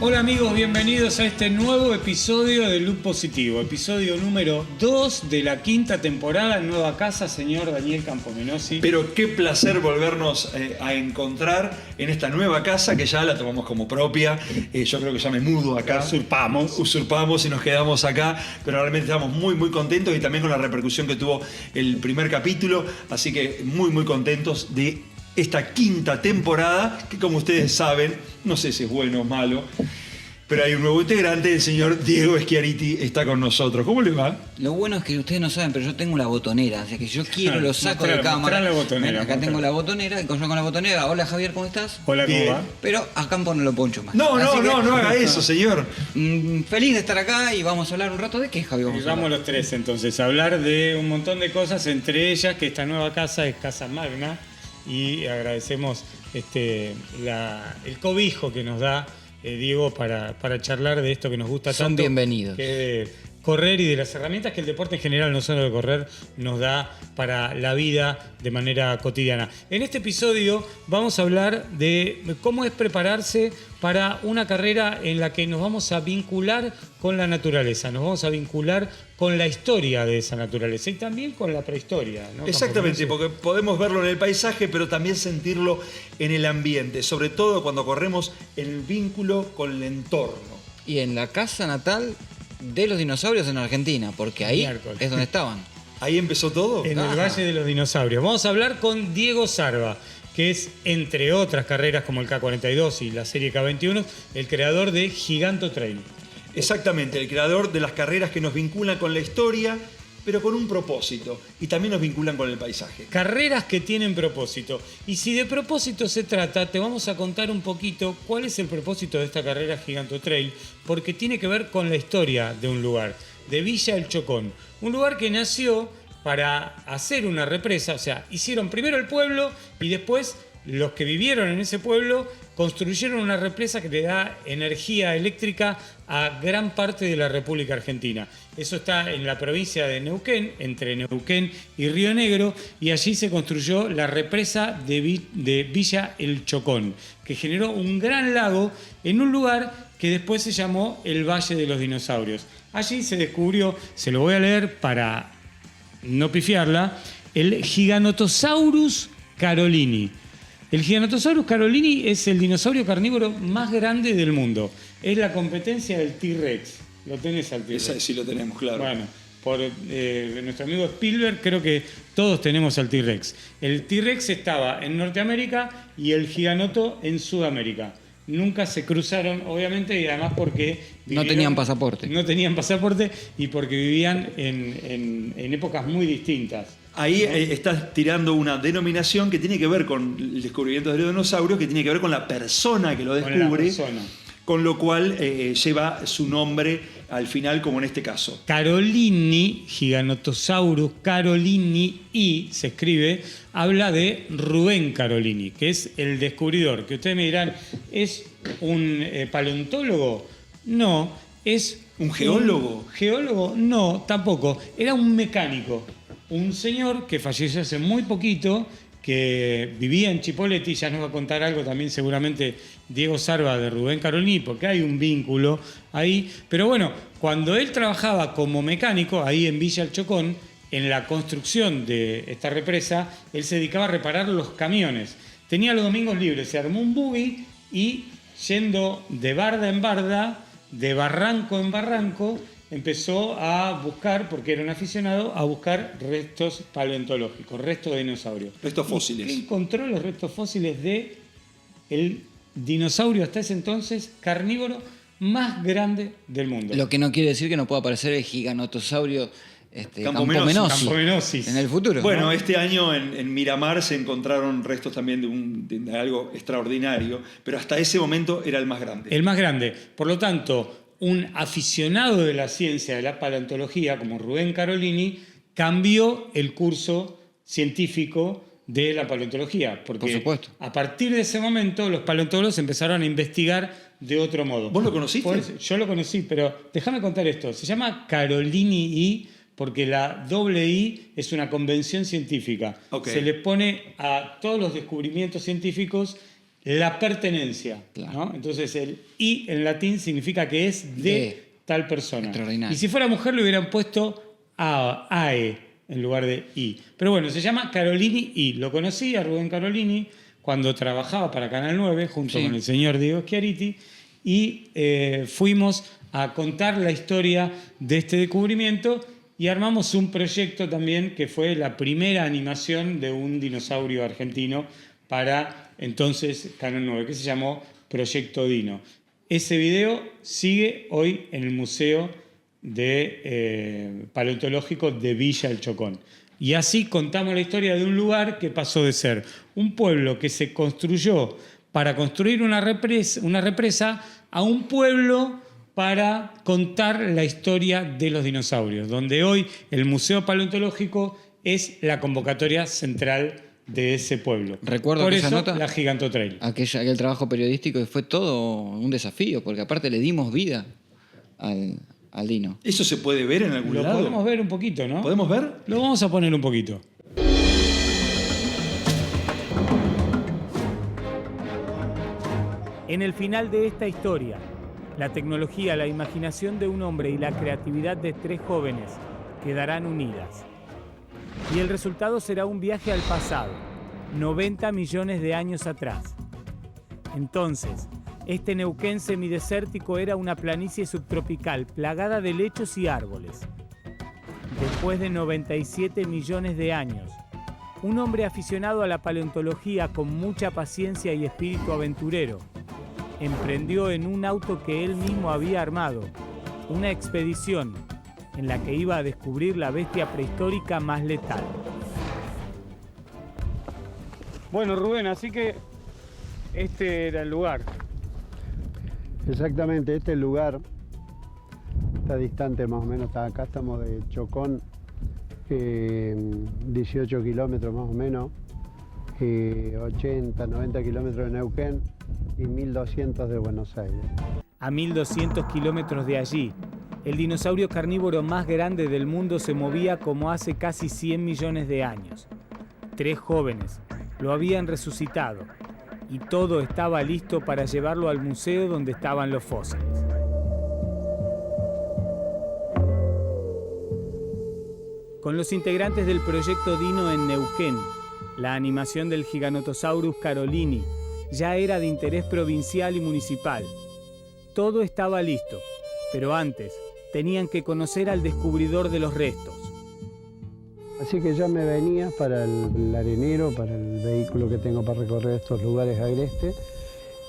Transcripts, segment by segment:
Hola amigos, bienvenidos a este nuevo episodio de Loop Positivo, episodio número 2 de la quinta temporada, nueva casa, señor Daniel Campomenosi. Pero qué placer volvernos a encontrar en esta nueva casa que ya la tomamos como propia. Yo creo que ya me mudo acá. Usurpamos y nos quedamos acá, pero realmente estamos muy contentos y también con la repercusión que tuvo el primer capítulo, así que muy contentos de esta quinta temporada, que como ustedes saben, no sé si es bueno o malo, pero hay un nuevo integrante, el señor Diego Schiariti está con nosotros. ¿Cómo le va? Lo bueno es que ustedes no saben, pero yo tengo la botonera, así que yo quiero lo saco de cámara. La botonera, acá tengo la botonera, y yo con la botonera. Hola Javier, ¿cómo estás? Hola, ¿cómo va? Pero a Campo no lo poncho más. No haga eso, señor. Feliz de estar acá y vamos a hablar un rato de qué, Javier. Vamos los tres entonces a hablar de un montón de cosas, entre ellas que esta nueva casa es Casa Magna y agradecemos el cobijo que nos da Diego para charlar de esto que nos gusta tanto. Son bienvenidos. Que es correr y de las herramientas que el deporte en general, no solo de correr, nos da para la vida de manera cotidiana. En este episodio vamos a hablar de cómo es prepararse para una carrera en la que nos vamos a vincular con la naturaleza, nos vamos a vincular con la historia de esa naturaleza y también con la prehistoria, ¿no? Exactamente, porque podemos verlo en el paisaje, pero también sentirlo en el ambiente, sobre todo cuando corremos el vínculo con el entorno. Y en la casa natal de los dinosaurios en Argentina, porque ahí es donde estaban. ¿Ahí empezó todo? En el Valle de los Dinosaurios. Vamos a hablar con Diego Sarva, que es, entre otras carreras como el K42 y la serie K21, el creador de Giganto Trail. Exactamente, el creador de las carreras que nos vinculan con la historia, pero con un propósito, y también nos vinculan con el paisaje. Carreras que tienen propósito. Y si de propósito se trata, te vamos a contar un poquito cuál es el propósito de esta carrera Giganto Trail, porque tiene que ver con la historia de un lugar, de Villa El Chocón. Un lugar que nació para hacer una represa, o sea, hicieron primero el pueblo y después los que vivieron en ese pueblo construyeron una represa que le da energía eléctrica a gran parte de la República Argentina. Eso está en la provincia de Neuquén, entre Neuquén y Río Negro, y allí se construyó la represa de Villa El Chocón, que generó un gran lago en un lugar que después se llamó el Valle de los Dinosaurios. Allí se descubrió, se lo voy a leer para no pifiarla, el Giganotosaurus carolini. El Giganotosaurus carolini es el dinosaurio carnívoro más grande del mundo. Es la competencia del T-Rex. ¿Lo tenés al T-Rex? Esa sí lo tenemos, claro. Bueno, por nuestro amigo Spielberg, creo que todos tenemos al T-Rex. El T-Rex estaba en Norteamérica y el Giganoto en Sudamérica. Nunca se cruzaron, obviamente, y además porque no tenían pasaporte. No tenían pasaporte y porque vivían en épocas muy distintas. Ahí estás tirando una denominación que tiene que ver con el descubrimiento de los dinosaurios, que tiene que ver con la persona que lo descubre, con lo cual lleva su nombre al final, como en este caso. Carolini, Giganotosaurus carolini, y se escribe, habla de Rubén Carolini, que es el descubridor, que ustedes me dirán, ¿es un paleontólogo? No. ¿Es un geólogo? ¿Geólogo? No, tampoco. Era un mecánico. Un señor que falleció hace muy poquito, que vivía en Chipoleti, ya nos va a contar algo también seguramente Diego Sarva de Rubén Carolini, porque hay un vínculo ahí. Pero bueno, cuando él trabajaba como mecánico ahí en Villa El Chocón, en la construcción de esta represa, él se dedicaba a reparar los camiones. Tenía los domingos libres, se armó un buggy y yendo de barda en barda, de barranco en barranco, empezó a buscar, porque era un aficionado, a buscar restos paleontológicos, restos de dinosaurios. Restos fósiles. Y encontró los restos fósiles de el dinosaurio hasta ese entonces carnívoro más grande del mundo. Lo que no quiere decir que no pueda aparecer el giganotosaurio Campomenosi en el futuro. Bueno, ¿no? Este año en Miramar se encontraron restos también de algo extraordinario, pero hasta ese momento era el más grande. El más grande. Por lo tanto, un aficionado de la ciencia de la paleontología como Rubén Carolini cambió el curso científico de la paleontología, porque por supuesto, a partir de ese momento los paleontólogos empezaron a investigar de otro modo. ¿Vos lo conociste? Yo lo conocí, pero déjame contar esto. Se llama Carolini I porque la doble I es una convención científica. Okay. Se le pone a todos los descubrimientos científicos la pertenencia. Claro. ¿no? Entonces el I en latín significa que es de tal persona. Extraordinario. Y si fuera mujer le hubieran puesto AE en lugar de I. Pero bueno, se llama Carolini I. Lo conocí a Rubén Carolini cuando trabajaba para Canal 9 junto con el señor Diego Schiariti y fuimos a contar la historia de este descubrimiento y armamos un proyecto también que fue la primera animación de un dinosaurio argentino para entonces Canal 9, que se llamó Proyecto Dino. Ese video sigue hoy en el Museo Paleontológico de Villa El Chocón. Y así contamos la historia de un lugar que pasó de ser un pueblo que se construyó para construir una represa a un pueblo para contar la historia de los dinosaurios, donde hoy el Museo Paleontológico es la convocatoria central de ese pueblo. Recuerdo por que eso esa nota, la Gigantotrail. aquel trabajo periodístico fue todo un desafío, porque aparte le dimos vida al dino. ¿Eso se puede ver en algún lado? Lo podemos ver un poquito, ¿no? ¿Podemos ver? Lo vamos a poner un poquito. En el final de esta historia, la tecnología, la imaginación de un hombre y la creatividad de 3 jóvenes quedarán unidas. Y el resultado será un viaje al pasado, 90 millones de años atrás. Entonces, este Neuquén semidesértico era una planicie subtropical plagada de lechos y árboles. Después de 97 millones de años, un hombre aficionado a la paleontología con mucha paciencia y espíritu aventurero emprendió en un auto que él mismo había armado una expedición en la que iba a descubrir la bestia prehistórica más letal. Bueno, Rubén, así que este era el lugar. Exactamente, este lugar está distante más o menos, acá estamos de Chocón, 18 kilómetros más o menos, 80, 90 kilómetros de Neuquén y 1200 de Buenos Aires. A 1200 kilómetros de allí, el dinosaurio carnívoro más grande del mundo se movía como hace casi 100 millones de años. 3 jóvenes lo habían resucitado y todo estaba listo para llevarlo al museo donde estaban los fósiles. Con los integrantes del Proyecto Dino en Neuquén, la animación del Giganotosaurus Carolini ya era de interés provincial y municipal. Todo estaba listo, pero antes tenían que conocer al descubridor de los restos. Así que ya me venía para el arenero, para el vehículo que tengo para recorrer estos lugares agrestes.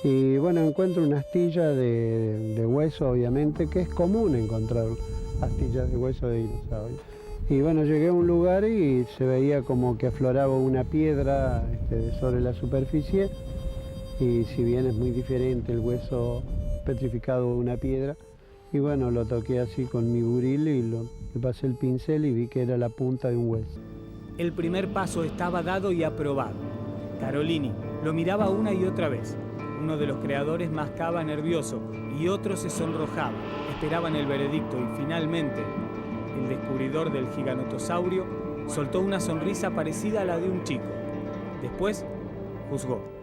Y bueno, encuentro una astilla de hueso, obviamente, que es común encontrar astillas de hueso de dinosaurio. Y bueno, llegué a un lugar y se veía como que afloraba una piedra sobre la superficie. Y si bien es muy diferente el hueso petrificado de una piedra, y bueno, lo toqué así con mi buril y le pasé el pincel y vi que era la punta de un hueso. El primer paso estaba dado y aprobado. Carolini lo miraba una y otra vez. Uno de los creadores mascaba nervioso y otro se sonrojaba. Esperaban el veredicto y finalmente el descubridor del giganotosaurio soltó una sonrisa parecida a la de un chico. Después juzgó.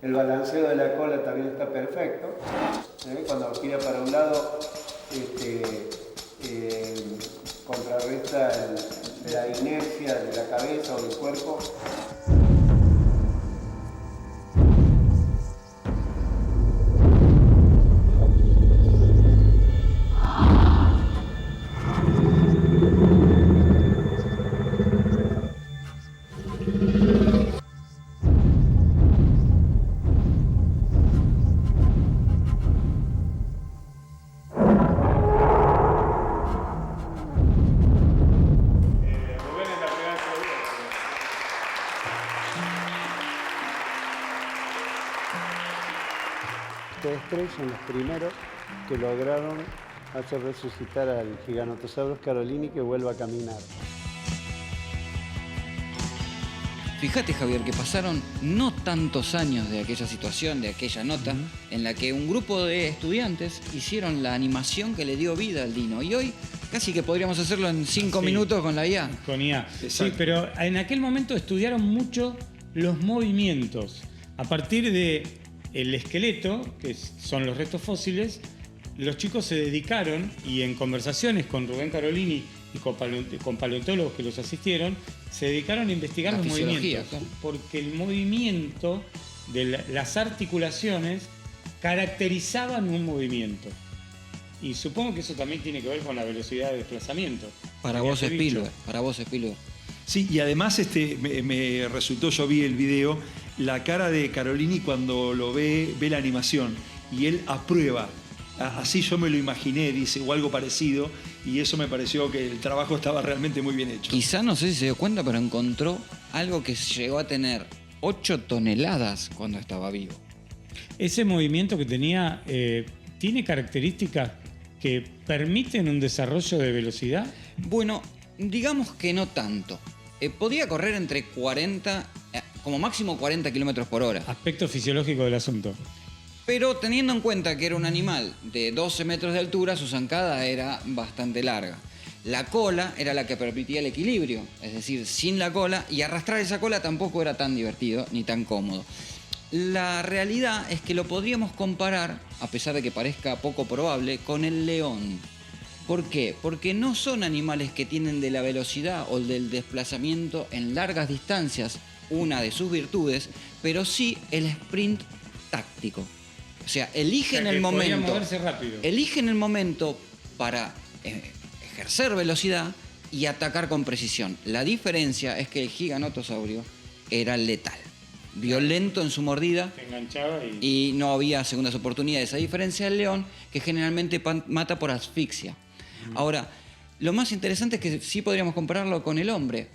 El balanceo de la cola también está perfecto. Cuando gira para un lado, contrarresta la inercia de la cabeza o del cuerpo. Ustedes 3 son los primeros que lograron hacer resucitar al Giganotosaurus Carolini que vuelva a caminar. Fíjate, Javier, que pasaron no tantos años de aquella situación, de aquella nota, en la que un grupo de estudiantes hicieron la animación que le dio vida al dino. Y hoy casi que podríamos hacerlo en 5 minutos con la IA. Con IA. Sí, pero en aquel momento estudiaron mucho los movimientos. A partir de el esqueleto, que son los restos fósiles, los chicos se dedicaron, y en conversaciones con Rubén Carolini y con paleontólogos que los asistieron, se dedicaron a investigar La los fisiología, movimientos. claro. Porque el movimiento de las articulaciones caracterizaban un movimiento. Y supongo que eso también tiene que ver con la velocidad de desplazamiento. Para de vos, este bicho. Spielberg. Para vos, Spielberg. Sí, y además me resultó, yo vi el video, la cara de Carolini cuando lo ve la animación y él aprueba. Así yo me lo imaginé, dice, o algo parecido, y eso me pareció que el trabajo estaba realmente muy bien hecho. Quizá, no sé si se dio cuenta, pero encontró algo que llegó a tener 8 toneladas cuando estaba vivo. Ese movimiento que tenía tiene características que permiten un desarrollo de velocidad. Bueno, digamos que no tanto. Podía correr entre 40, como máximo 40 kilómetros por hora. Aspecto fisiológico del asunto. Pero teniendo en cuenta que era un animal de 12 metros de altura, su zancada era bastante larga. La cola era la que permitía el equilibrio, es decir, sin la cola, y arrastrar esa cola tampoco era tan divertido ni tan cómodo. La realidad es que lo podríamos comparar, a pesar de que parezca poco probable, con el león. ¿Por qué? Porque no son animales que tienen de la velocidad o del desplazamiento en largas distancias una de sus virtudes, pero sí el sprint táctico. O sea, eligen el momento. Moverse rápido. Eligen el momento para ejercer velocidad y atacar con precisión. La diferencia es que el gigantosaurio era letal, violento en su mordida. Te enganchaba y... Y no había segundas oportunidades. A diferencia del león, que generalmente mata por asfixia. Ahora, lo más interesante es que sí podríamos compararlo con el hombre.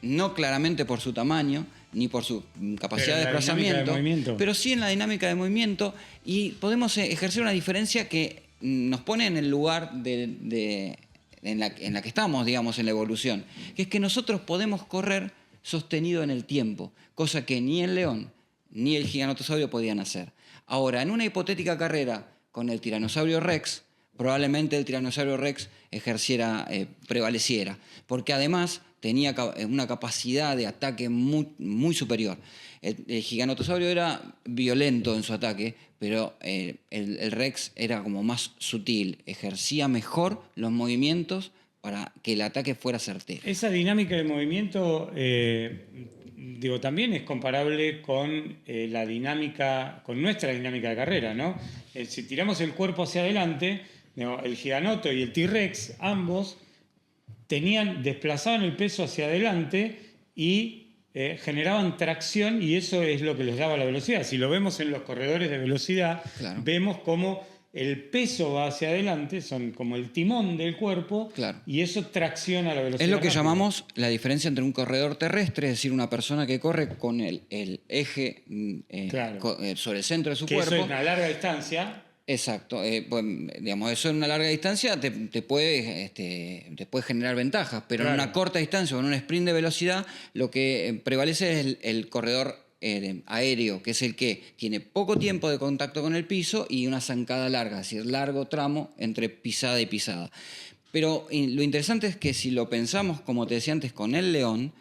No claramente por su tamaño, ni por su capacidad de desplazamiento, pero sí en la dinámica de movimiento. Y podemos ejercer una diferencia que nos pone en el lugar en la que estamos, digamos, en la evolución. Que es que nosotros podemos correr sostenido en el tiempo, cosa que ni el león ni el gigantosaurio podían hacer. Ahora, en una hipotética carrera con el tiranosaurio Rex, probablemente el tiranosaurio Rex prevaleciera, porque además tenía una capacidad de ataque muy superior. El gigantosaurio era violento en su ataque, pero el Rex era como más sutil, ejercía mejor los movimientos para que el ataque fuera certero. Esa dinámica de movimiento, también es comparable con la dinámica, con nuestra dinámica de carrera, ¿no? Si tiramos el cuerpo hacia adelante, el giganoto y el T-Rex, ambos desplazaban el peso hacia adelante y generaban tracción, y eso es lo que les daba la velocidad. Si lo vemos en los corredores de velocidad, claro, vemos cómo el peso va hacia adelante, son como el timón del cuerpo, claro, y eso tracciona la velocidad. Es lo que rápida. llamamos la diferencia entre un corredor terrestre, es decir, una persona que corre con el eje Claro. Sobre el centro de su Que cuerpo. eso es una larga distancia. Exacto, pues, digamos, eso en una larga distancia te puede generar ventajas, pero Claro. en una corta distancia o en un sprint de velocidad lo que prevalece es el corredor aéreo, que es el que tiene poco tiempo de contacto con el piso y una zancada larga, es decir, largo tramo entre pisada y pisada. Pero lo interesante es que si lo pensamos, como te decía antes, con el león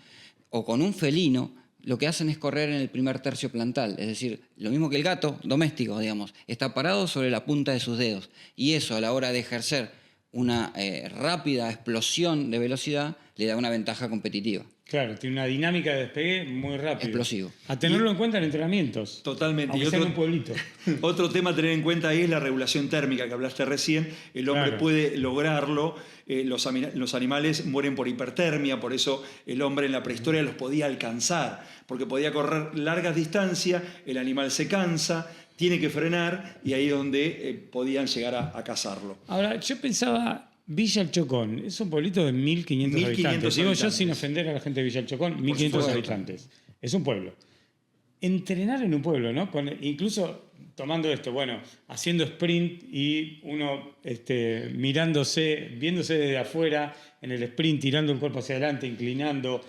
o con un felino, lo que hacen es correr en el primer tercio plantar, es decir, lo mismo que el gato doméstico, digamos, está parado sobre la punta de sus dedos. Y eso, a la hora de ejercer una rápida explosión de velocidad, le da una ventaja competitiva. Claro, tiene una dinámica de despegue muy rápida. Explosivo. A tenerlo en cuenta en entrenamientos. Totalmente. Aunque sea en un pueblito. Otro tema a tener en cuenta ahí es la regulación térmica que hablaste recién. El hombre Claro. puede lograrlo. Los animales mueren por hipertermia, por eso el hombre en la prehistoria los podía alcanzar, porque podía correr largas distancias, el animal se cansa, tiene que frenar, y ahí es donde podían llegar a cazarlo. Ahora, yo pensaba, Villa El Chocón, es un pueblito de 1.500 habitantes. Digo yo sin ofender a la gente de Villa El Chocón, 1.500 supuesto. habitantes. Es un pueblo. Entrenar en un pueblo, ¿no? Incluso tomando esto, haciendo sprint y uno mirándose, viéndose desde afuera en el sprint, tirando el cuerpo hacia adelante, inclinando,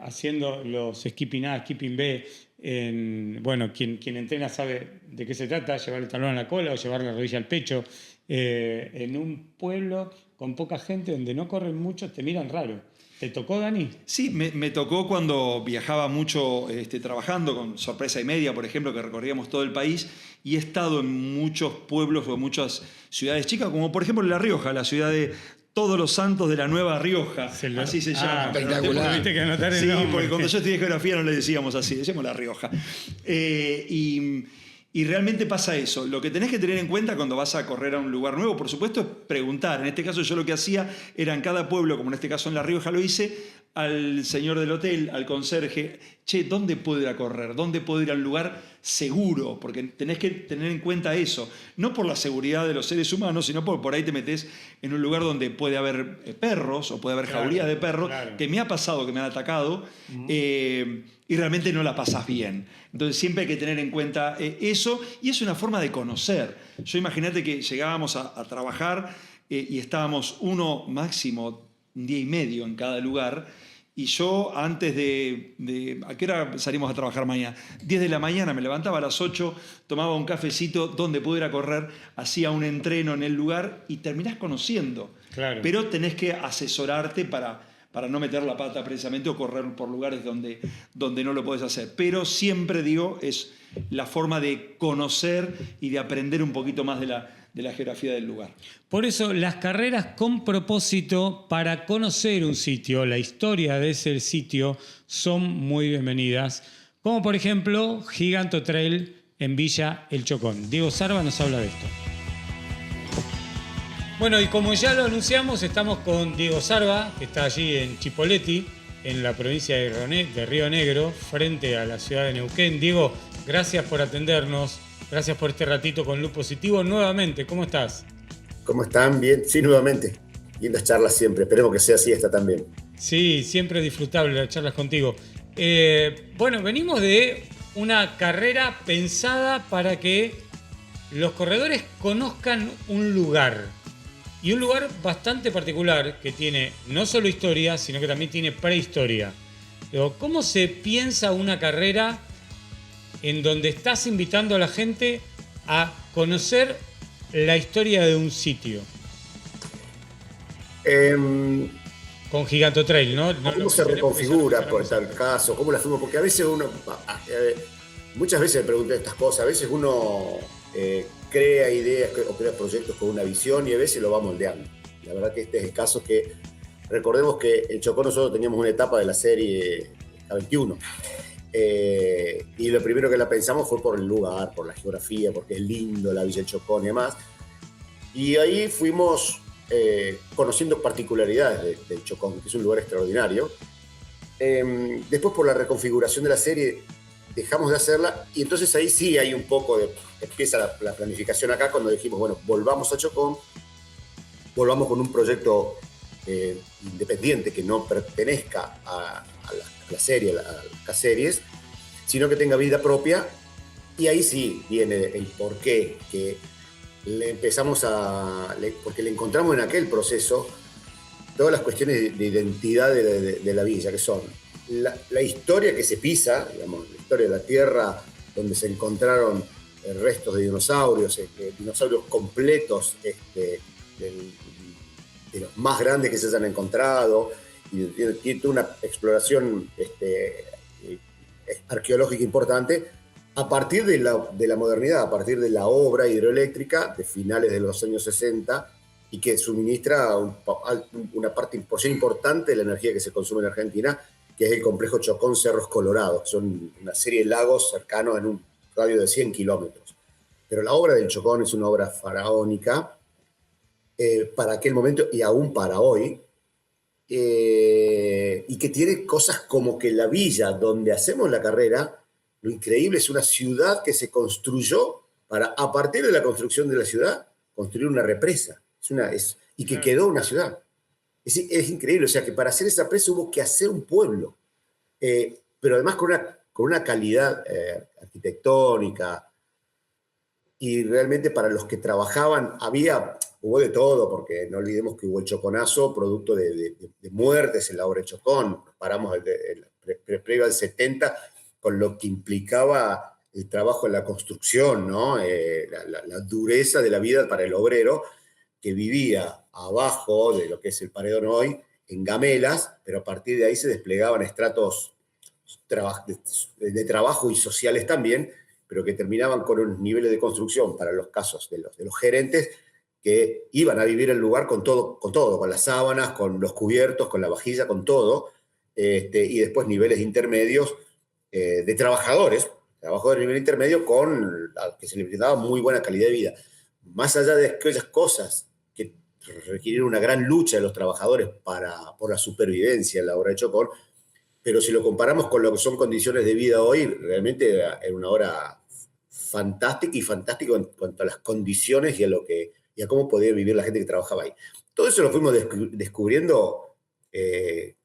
haciendo los skipping A, skipping B. Quien entrena sabe de qué se trata, llevar el talón a la cola o llevar la rodilla al pecho. En un pueblo con poca gente donde no corren mucho, te miran raro. ¿Te tocó, Dani? Sí, me tocó cuando viajaba mucho trabajando con Sorpresa y Media, por ejemplo, que recorríamos todo el país, y he estado en muchos pueblos o en muchas ciudades chicas, como por ejemplo La Rioja, la ciudad de Todos los Santos de la Nueva Rioja, así se llama. Espectacular. Tuviste que anotar el Sí, nombre. porque cuando yo estudié geografía no le decíamos así, decíamos La Rioja. Y realmente pasa eso. Lo que tenés que tener en cuenta cuando vas a correr a un lugar nuevo, por supuesto, es preguntar. En este caso yo lo que hacía era en cada pueblo, como en este caso en La Rioja lo hice, al señor del hotel, al conserje, che, ¿dónde puedo ir a correr? ¿Dónde puedo ir a un lugar seguro? Porque tenés que tener en cuenta eso. No por la seguridad de los seres humanos, sino por ahí te metés en un lugar donde puede haber perros o puede haber jaurías de perros, que me ha pasado, que me han atacado, y realmente no la pasás bien. Entonces siempre hay que tener en cuenta eso, y es una forma de conocer. Yo imagínate que llegábamos a trabajar y estábamos máximo un día y medio en cada lugar, y yo antes ¿a qué hora salimos a trabajar mañana? 10 de la mañana, me levantaba a las 8, tomaba un cafecito donde pudiera correr, hacía un entreno en el lugar y terminás conociendo. Claro. Pero tenés que asesorarte para no meter la pata precisamente o correr por lugares donde no lo podés hacer. Pero siempre digo, es la forma de conocer y de aprender un poquito más de la geografía del lugar. Por eso las carreras con propósito para conocer un sitio, la historia de ese sitio, son muy bienvenidas. Como por ejemplo Giganto Trail en Villa El Chocón. Diego Sarva nos habla de esto. Bueno, y como ya lo anunciamos, estamos con Diego Sarva, que está allí en Chipoleti, en la provincia de Río Negro, frente a la ciudad de Neuquén. Diego, gracias por atendernos, gracias por este ratito con Luz Positivo nuevamente. ¿Cómo estás? ¿Cómo están? Bien, sí, nuevamente. Lindas charlas siempre, esperemos que sea así esta también. Sí, siempre es disfrutable las charlas contigo. Bueno, venimos de una carrera pensada para que los corredores conozcan un lugar. Y un lugar bastante particular que tiene no solo historia, sino que también tiene prehistoria. ¿Cómo se piensa una carrera en donde estás invitando a la gente a conocer la historia de un sitio? Con Giganto Trail, ¿no? ¿Cómo se reconfigura por tal caso? ¿Cómo la fuimos? Porque a veces muchas veces me preguntan estas cosas, a veces uno crea ideas o crea proyectos con una visión y a veces lo va moldeando. La verdad que este es el caso que, recordemos que en Chocón nosotros teníamos una etapa de la serie K21 y lo primero que la pensamos fue por el lugar, por la geografía, porque es lindo la Villa del Chocón y demás. Y ahí fuimos conociendo particularidades del Chocón, que es un lugar extraordinario. Después por la reconfiguración de la serie dejamos de hacerla y entonces ahí sí hay un poco empieza la planificación acá cuando dijimos, bueno, volvamos a Chocón, volvamos con un proyecto independiente que no pertenezca a la serie, a las K-series, sino que tenga vida propia, y ahí sí viene el porqué, que porque le encontramos en aquel proceso todas las cuestiones de identidad de la villa, que son la historia que se pisa, digamos, la historia de la tierra, donde se encontraron restos de dinosaurios completos, de los más grandes que se hayan encontrado, y tiene una exploración arqueológica importante, a partir de la modernidad, a partir de la obra hidroeléctrica de finales de los años 60, y que suministra una porción importante de la energía que se consume en Argentina, que es el complejo Chocón Cerros Colorados, que son una serie de lagos cercanos en un radio de 100 kilómetros. Pero la obra del Chocón es una obra faraónica para aquel momento y aún para hoy, y que tiene cosas como que la villa donde hacemos la carrera, lo increíble, es una ciudad que se construyó para, a partir de la construcción de la ciudad, construir una represa. Y que quedó una ciudad. Es increíble, o sea que para hacer esa presa hubo que hacer un pueblo, pero además con una calidad arquitectónica, y realmente para los que trabajaban hubo de todo, porque no olvidemos que hubo el choconazo, producto de muertes en la obra de Chocón. Nos paramos previo al 70 con lo que implicaba el trabajo en la construcción, ¿no? La dureza de la vida para el obrero que vivía abajo de lo que es el paredón hoy en gamelas, pero a partir de ahí se desplegaban estratos de trabajo y sociales también, pero que terminaban con unos niveles de construcción para los casos de los gerentes que iban a vivir el lugar con todo, con las sábanas, con los cubiertos, con la vajilla, con todo, y después niveles intermedios de trabajadores de nivel intermedio que se les brindaba muy buena calidad de vida. Más allá de aquellas cosas que requirieron una gran lucha de los trabajadores por la supervivencia en la obra de Chocón, pero si lo comparamos con lo que son condiciones de vida hoy, realmente era una obra fantástica y fantástico en cuanto a las condiciones y a cómo podía vivir la gente que trabajaba ahí. Todo eso lo fuimos descubriendo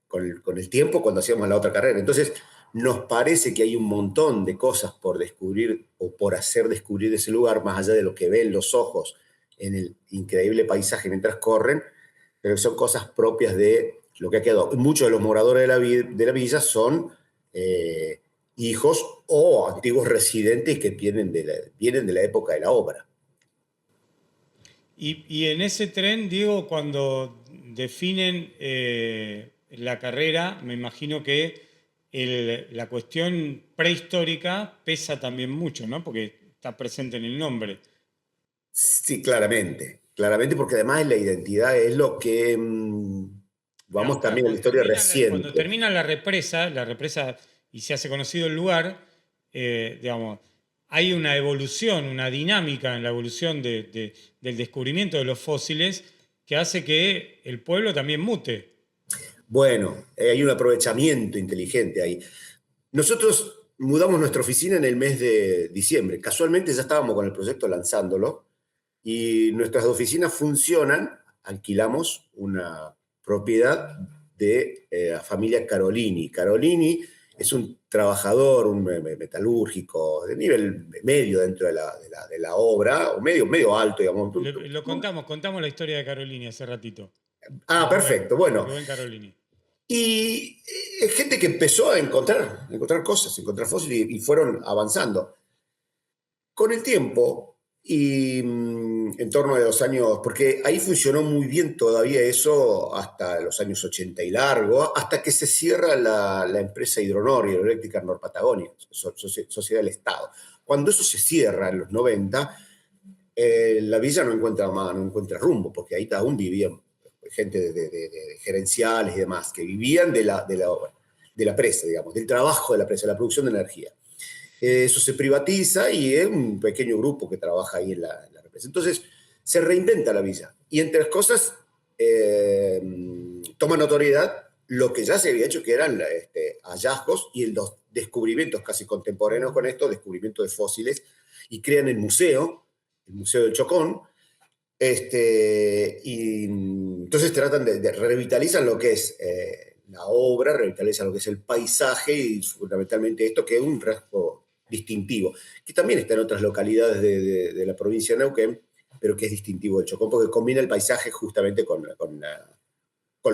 con el tiempo cuando hacíamos la otra carrera. Entonces, nos parece que hay un montón de cosas por descubrir o por hacer descubrir de ese lugar, más allá de lo que ven los ojos en el increíble paisaje mientras corren, pero son cosas propias de lo que ha quedado. Muchos de los moradores de la villa son hijos o antiguos residentes que vienen de la época de la obra. Y en ese tren, digo, cuando definen la carrera, me imagino que la cuestión prehistórica pesa también mucho, ¿no? Porque está presente en el nombre. Sí, claramente, porque además la identidad es lo que vamos también a la historia reciente. Cuando termina la represa y se hace conocido el lugar, digamos, hay una evolución, una dinámica en la evolución del descubrimiento de los fósiles que hace que el pueblo también mute. Bueno, hay un aprovechamiento inteligente ahí. Nosotros mudamos nuestra oficina en el mes de diciembre. Casualmente ya estábamos con el proyecto lanzándolo y nuestras oficinas funcionan. Alquilamos una propiedad de la familia Carolini. Carolini es un trabajador, un metalúrgico de nivel medio dentro de la obra, o medio alto, digamos. Contamos la historia de Carolini hace ratito. Ah, perfecto, bueno. Rubén Carolini. Y es gente que empezó a encontrar cosas, encontrar fósiles y fueron avanzando. Con el tiempo, y en torno a los años, porque ahí funcionó muy bien todavía eso hasta los años 80 y largo, hasta que se cierra la empresa Hidroeléctrica Norpatagonia, sociedad del Estado. Cuando eso se cierra en los 90, la villa no encuentra rumbo, porque ahí aún vivían gente de gerenciales y demás, que vivían de la presa, digamos, del trabajo de la presa, de la producción de energía. Eso se privatiza y es un pequeño grupo que trabaja ahí en la represa. Entonces, se reinventa la villa. Y entre las cosas, toma notoriedad lo que ya se había hecho, que eran hallazgos y los descubrimientos casi contemporáneos con esto, descubrimientos de fósiles, y crean el Museo del Chocón. Y entonces tratan de revitalizar lo que es la obra, revitalizan lo que es el paisaje y fundamentalmente esto, que es un rasgo distintivo, que también está en otras localidades de la provincia de Neuquén, pero que es distintivo del Chocón, porque combina el paisaje justamente con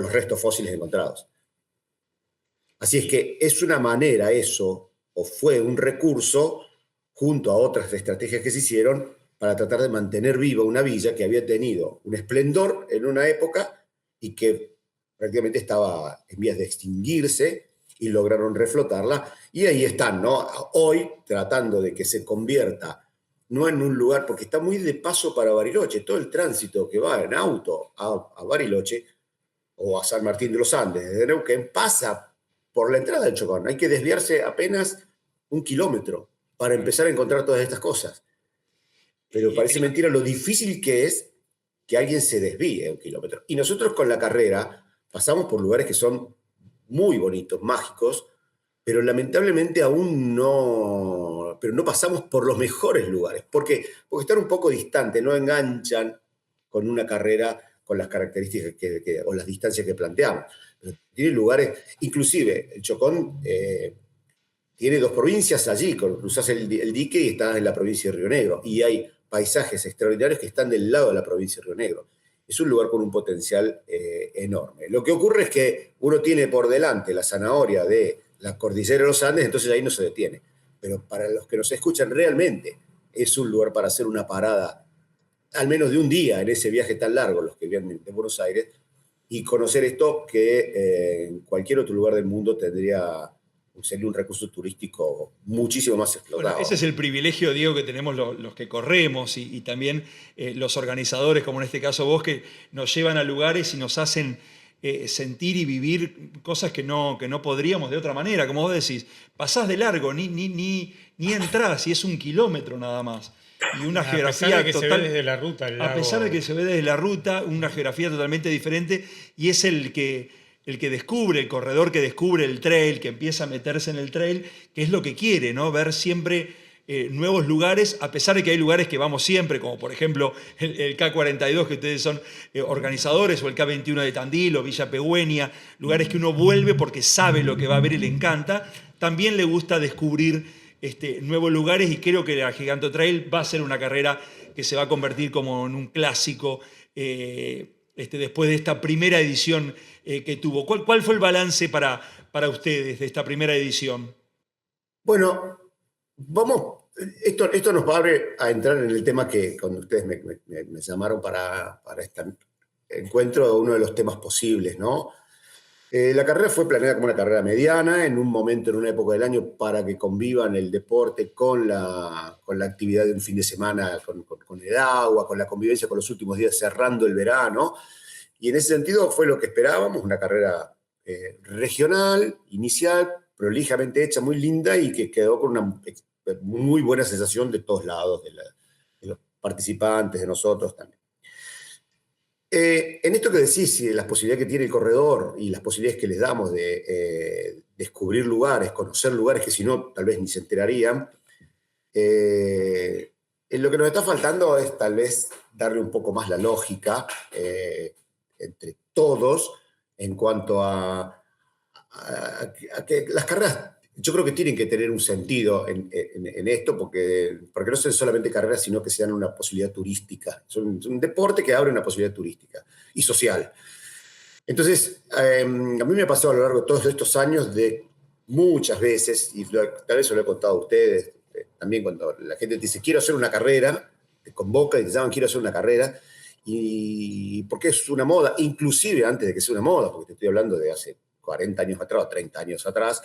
los restos fósiles encontrados. Así es que es una manera eso, o fue un recurso, junto a otras estrategias que se hicieron, para tratar de mantener viva una villa que había tenido un esplendor en una época y que prácticamente estaba en vías de extinguirse, y lograron reflotarla, y ahí están, ¿no? Hoy tratando de que se convierta, no en un lugar, porque está muy de paso para Bariloche, todo el tránsito que va en auto a Bariloche o a San Martín de los Andes desde Neuquén pasa por la entrada del Chocón. Hay que desviarse apenas 1 kilómetro para empezar a encontrar todas estas cosas. Pero parece mentira lo difícil que es que alguien se desvíe 1 kilómetro. Y nosotros con la carrera pasamos por lugares que son muy bonitos, mágicos, pero lamentablemente aún no pasamos por los mejores lugares. ¿Por qué? Porque están un poco distantes, no enganchan con una carrera con las características o las distancias que planteamos. Pero tiene lugares, inclusive el Chocón tiene 2 provincias allí, cruzás el dique y estás en la provincia de Río Negro, y hay paisajes extraordinarios que están del lado de la provincia de Río Negro. Es un lugar con un potencial enorme. Lo que ocurre es que uno tiene por delante la zanahoria de la cordillera de los Andes, entonces ahí no se detiene. Pero para los que nos escuchan realmente, es un lugar para hacer una parada, al menos de un día en ese viaje tan largo, los que vienen de Buenos Aires, y conocer esto que en cualquier otro lugar del mundo sería un recurso turístico muchísimo más explotado. Bueno, ese es el privilegio, Diego, que tenemos los que corremos y también los organizadores, como en este caso vos, que nos llevan a lugares y nos hacen sentir y vivir cosas que no podríamos de otra manera. Como vos decís, pasás de largo, ni entrás, y es 1 kilómetro nada más. Y una geografía a pesar de que se ve desde la ruta el lago. A pesar de que se ve desde la ruta, una geografía totalmente diferente, y es el que descubre, el corredor que descubre el trail, que empieza a meterse en el trail, que es lo que quiere, ¿no? Ver siempre nuevos lugares, a pesar de que hay lugares que vamos siempre, como por ejemplo el K42, que ustedes son organizadores, o el K21 de Tandil, o Villa Pegüeña, lugares que uno vuelve porque sabe lo que va a ver y le encanta. También le gusta descubrir nuevos lugares, y creo que la Giganto Trail va a ser una carrera que se va a convertir como en un clásico después de esta primera edición que tuvo. ¿Cuál fue el balance para ustedes de esta primera edición? Bueno, esto nos va a entrar en el tema que cuando ustedes me llamaron para este encuentro, uno de los temas posibles, ¿no? La carrera fue planeada como una carrera mediana, en un momento, en una época del año, para que convivan el deporte con la actividad de un fin de semana, con el agua, con la convivencia con los últimos días cerrando el verano. Y en ese sentido fue lo que esperábamos, una carrera regional, inicial, prolijamente hecha, muy linda, y que quedó con una muy buena sensación de todos lados, de los participantes, de nosotros también. En esto que decís, las posibilidades que tiene el corredor y las posibilidades que les damos de descubrir lugares, conocer lugares que si no tal vez ni se enterarían, lo que nos está faltando es tal vez darle un poco más la lógica entre todos en cuanto a que las carreras, yo creo que tienen que tener un sentido en esto, porque no son solamente carreras, sino que sean una posibilidad turística. Es un deporte que abre una posibilidad turística y social. Entonces, a mí me pasó a lo largo de todos estos años de muchas veces, y tal vez se lo he contado a ustedes, también cuando la gente te dice, quiero hacer una carrera, te convoca y te llaman, quiero hacer una carrera, y porque es una moda, inclusive antes de que sea una moda, porque te estoy hablando de hace 40 años atrás o 30 años atrás,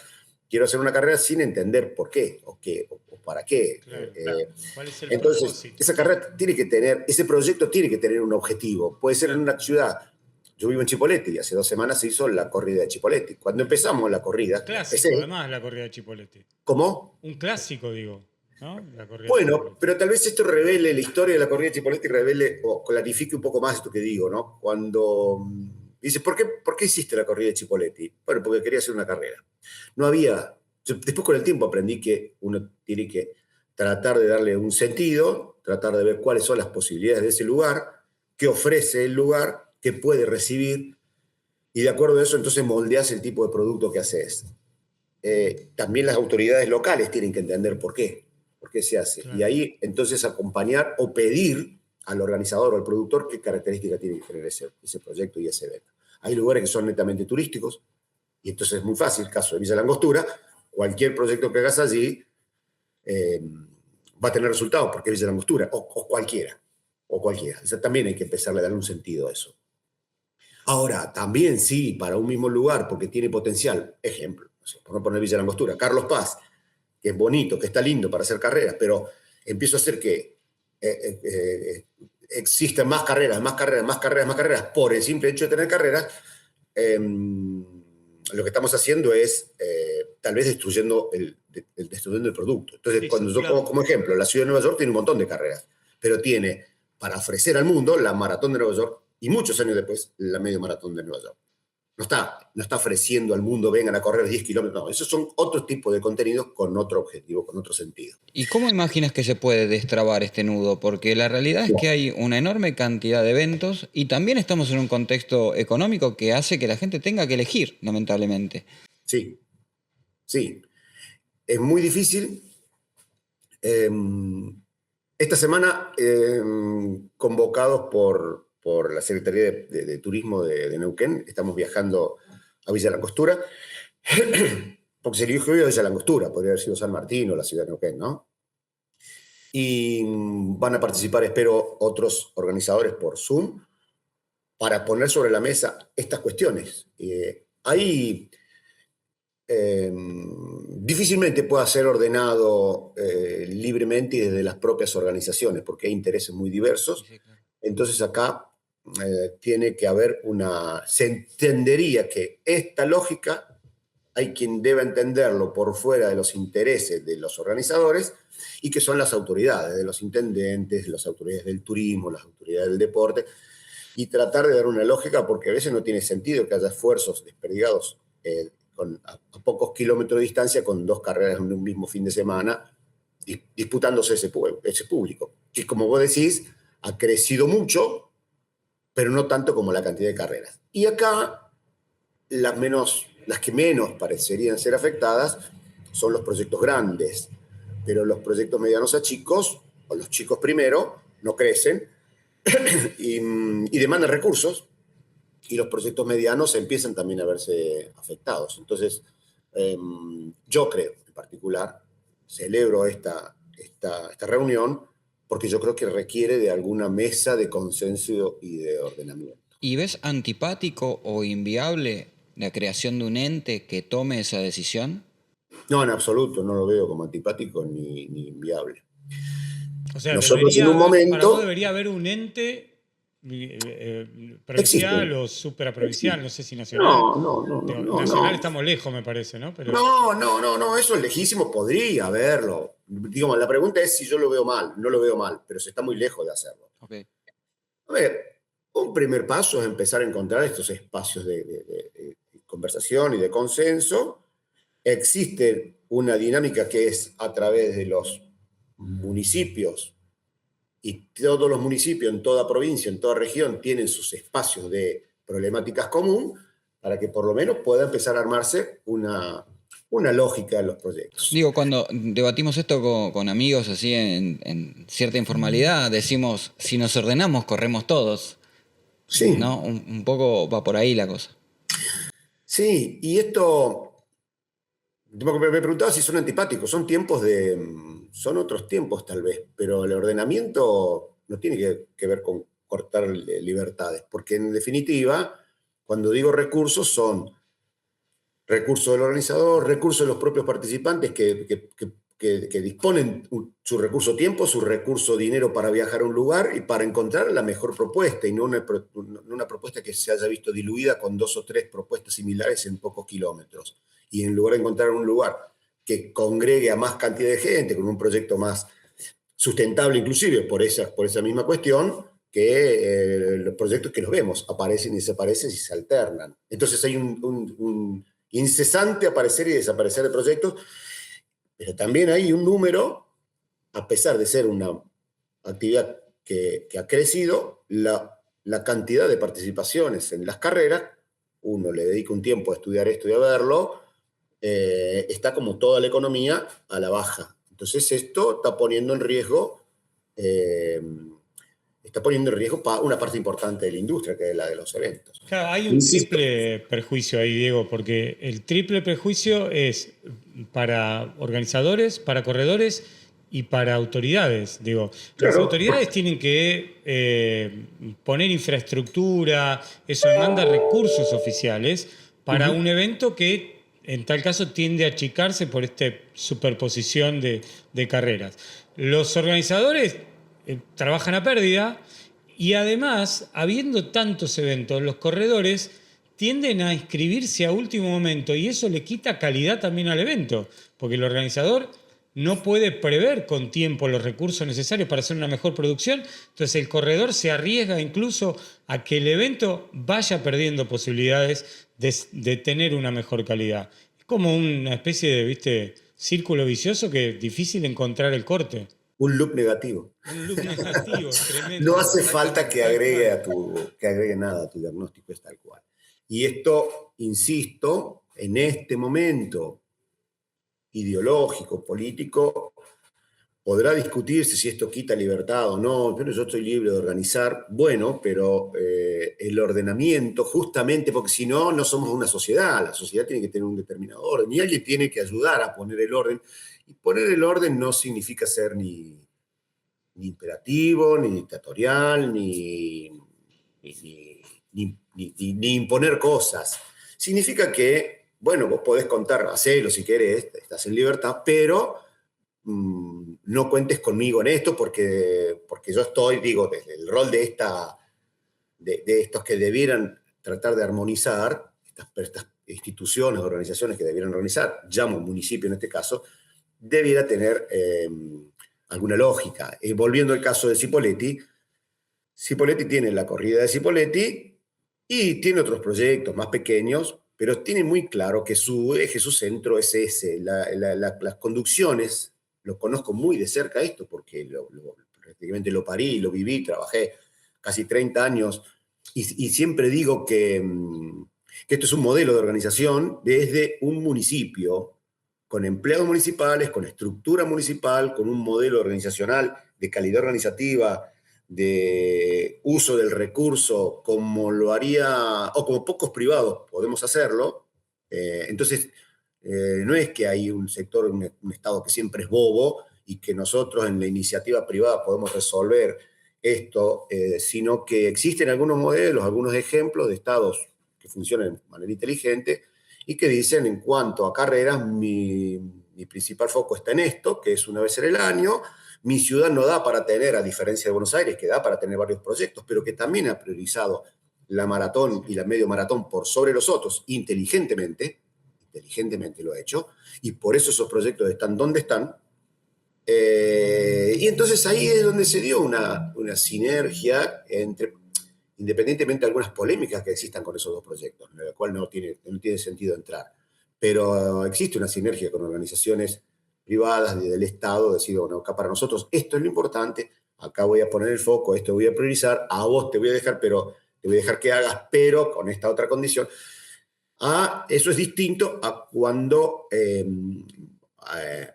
quiero hacer una carrera sin entender por qué o para qué. Claro. ¿Cuál es el entonces, propósito? esa carrera tiene que tener, ese proyecto tiene que tener un objetivo. Puede ser en una ciudad. Yo vivo en Chipoleti y hace 2 semanas se hizo la corrida de Chipoleti. Cuando empezamos la corrida... Clásico, además, la corrida de Chipoleti. ¿Cómo? Un clásico, digo, ¿no? La corrida Bueno, de Chipoleti. pero tal vez esto revele la historia de la corrida de Chipoleti, revele o clarifique un poco más esto que digo, ¿no? Cuando dices, ¿por qué hiciste la corrida de Chipoleti? Bueno, porque quería hacer una carrera. No había... Después con el tiempo aprendí que uno tiene que tratar de darle un sentido, tratar de ver cuáles son las posibilidades de ese lugar, qué ofrece el lugar, qué puede recibir, y de acuerdo a eso entonces moldeas el tipo de producto que haces. También las autoridades locales tienen que entender por qué se hace. Claro. Y ahí entonces acompañar o pedir al organizador o al productor qué características tiene que tener ese proyecto y ese evento. Hay lugares que son netamente turísticos, y entonces es muy fácil, el caso de Villa Langostura, cualquier proyecto que hagas allí va a tener resultados porque es Villa Langostura, o cualquiera. O sea, también hay que empezar a darle un sentido a eso. Ahora, también sí, para un mismo lugar, porque tiene potencial, ejemplo, no sé, por no poner Villa Langostura, Carlos Paz, que es bonito, que está lindo para hacer carreras, pero empiezo a hacer que existen más carreras por el simple hecho de tener carreras. Lo que estamos haciendo es tal vez destruyendo el producto. Entonces, sí, cuando yo pongo como ejemplo, la ciudad de Nueva York tiene un montón de carreras, pero tiene para ofrecer al mundo la maratón de Nueva York y muchos años después la medio maratón de Nueva York. No está ofreciendo al mundo, vengan a correr 10 kilómetros. No, esos son otro tipo de contenidos con otro objetivo, con otro sentido. ¿Y cómo imaginas que se puede destrabar este nudo? Porque la realidad es que hay una enorme cantidad de eventos y también estamos en un contexto económico que hace que la gente tenga que elegir, lamentablemente. Sí. Es muy difícil. Esta semana, convocados por la Secretaría de Turismo de Neuquén, estamos viajando a Villa Langostura, porque se eligió a Villa Langostura, podría haber sido San Martín o la ciudad de Neuquén, ¿no? Y van a participar, espero, otros organizadores por Zoom, para poner sobre la mesa estas cuestiones. Difícilmente pueda ser ordenado libremente y desde las propias organizaciones, porque hay intereses muy diversos. Sí, claro. Entonces acá tiene que haber se entendería que esta lógica hay quien debe entenderlo por fuera de los intereses de los organizadores y que son las autoridades, de los intendentes, las autoridades del turismo, las autoridades del deporte, y tratar de dar una lógica, porque a veces no tiene sentido que haya esfuerzos desperdigados a pocos kilómetros de distancia con 2 carreras en un mismo fin de semana disputándose ese público, que como vos decís, ha crecido mucho, pero no tanto como la cantidad de carreras. Y acá las que menos parecerían ser afectadas son los proyectos grandes, pero los proyectos medianos a chicos, o los chicos primero, no crecen y demandan recursos, y los proyectos medianos empiezan también a verse afectados. Entonces, yo creo, en particular, celebro esta reunión porque yo creo que requiere de alguna mesa de consenso y de ordenamiento. ¿Y ves antipático o inviable la creación de un ente que tome esa decisión? No, en absoluto, no lo veo como antipático ni inviable. O sea, Nosotros en un para vos momento... debería haber un ente provincial Existen. o supraprovincial, no sé si nacional. Nacional estamos lejos, me parece, ¿no? Pero... No, eso es lejísimo, podría haberlo. Digamos, la pregunta es si yo lo veo mal. No lo veo mal, pero se está muy lejos de hacerlo. Okay. A ver, un primer paso es empezar a encontrar estos espacios de conversación y de consenso. Existe una dinámica que es a través de los municipios, y todos los municipios en toda provincia, en toda región, tienen sus espacios de problemáticas común para que por lo menos pueda empezar a armarse una lógica en los proyectos. Digo, cuando debatimos esto con amigos así en cierta informalidad, decimos, si nos ordenamos, corremos todos. Sí. ¿No? Un poco va por ahí la cosa. Sí, y esto... Me preguntaba si son antipáticos, son otros tiempos tal vez, pero el ordenamiento no tiene que ver con cortar libertades, porque en definitiva, cuando digo recursos, son recursos del organizador, recursos de los propios participantes que disponen su recurso tiempo, su recurso dinero para viajar a un lugar y para encontrar la mejor propuesta, y no una propuesta que se haya visto diluida con 2 o 3 propuestas similares en pocos kilómetros. Y en lugar de encontrar un lugar que congregue a más cantidad de gente, con un proyecto más sustentable inclusive por esa misma cuestión, que los proyectos que los vemos aparecen y desaparecen y se alternan. Entonces hay un incesante aparecer y desaparecer de proyectos, pero también hay un número, a pesar de ser una actividad que ha crecido, la cantidad de participaciones en las carreras, uno le dedica un tiempo a estudiar esto y a verlo, está como toda la economía a la baja. Entonces esto está poniendo en riesgo una parte importante de la industria, que es la de los eventos. Claro, hay un triple perjuicio ahí, Diego, porque el triple perjuicio es para organizadores, para corredores y para autoridades. Digo, las autoridades tienen que poner infraestructura, eso demanda recursos oficiales para un evento que en tal caso tiende a achicarse por esta superposición de carreras. Los organizadores trabajan a pérdida y además, habiendo tantos eventos, los corredores tienden a inscribirse a último momento y eso le quita calidad también al evento, porque el organizador no puede prever con tiempo los recursos necesarios para hacer una mejor producción, entonces el corredor se arriesga incluso a que el evento vaya perdiendo posibilidades de tener una mejor calidad. Es como una especie de, ¿viste?, círculo vicioso que es difícil encontrar el corte. Un loop negativo. Un loop negativo, tremendo. No hace falta que agregue nada a tu diagnóstico, es tal cual. Y esto, insisto, en este momento ideológico, político, podrá discutirse si esto quita libertad o no, pero yo estoy libre de organizar. Bueno, pero el ordenamiento, justamente porque si no, no somos una sociedad. La sociedad tiene que tener un determinado orden y alguien tiene que ayudar a poner el orden. Y poner el orden no significa ser ni imperativo, ni dictatorial, ni ni imponer cosas. Significa que, bueno, vos podés contar, hacelo si querés, estás en libertad, pero no cuentes conmigo en esto porque yo estoy, digo, desde el rol de estos que debieran tratar de armonizar, estas instituciones, organizaciones que debieran organizar, llamo municipio en este caso, debiera tener alguna lógica. Volviendo al caso de Cipolletti, Cipolletti tiene la corrida de Cipolletti y tiene otros proyectos más pequeños, pero tiene muy claro que su eje, su centro es ese. Las conducciones, lo conozco muy de cerca esto, porque prácticamente lo parí, lo viví, trabajé casi 30 años, y siempre digo que esto es un modelo de organización desde un municipio, con empleados municipales, con estructura municipal, con un modelo organizacional de calidad organizativa, de uso del recurso como lo haría, o como pocos privados podemos hacerlo. Entonces, no es que hay un sector, un Estado que siempre es bobo y que nosotros en la iniciativa privada podemos resolver esto, sino que existen algunos modelos, algunos ejemplos de Estados que funcionan de manera inteligente y que dicen, en cuanto a carreras, mi principal foco está en esto, que es una vez en el año. Mi ciudad no da para tener, a diferencia de Buenos Aires, que da para tener varios proyectos, pero que también ha priorizado la maratón y la medio maratón por sobre los otros, inteligentemente lo ha hecho, y por eso esos proyectos están donde están. Y entonces ahí es donde se dio una sinergia entre, independientemente de algunas polémicas que existan con esos dos proyectos, en la cual no tiene sentido entrar, pero existe una sinergia con organizaciones privadas del Estado, decir, bueno, acá para nosotros esto es lo importante, acá voy a poner el foco, esto voy a priorizar, a vos te voy a dejar, pero te voy a dejar que hagas, pero con esta otra condición. Eso es distinto a cuando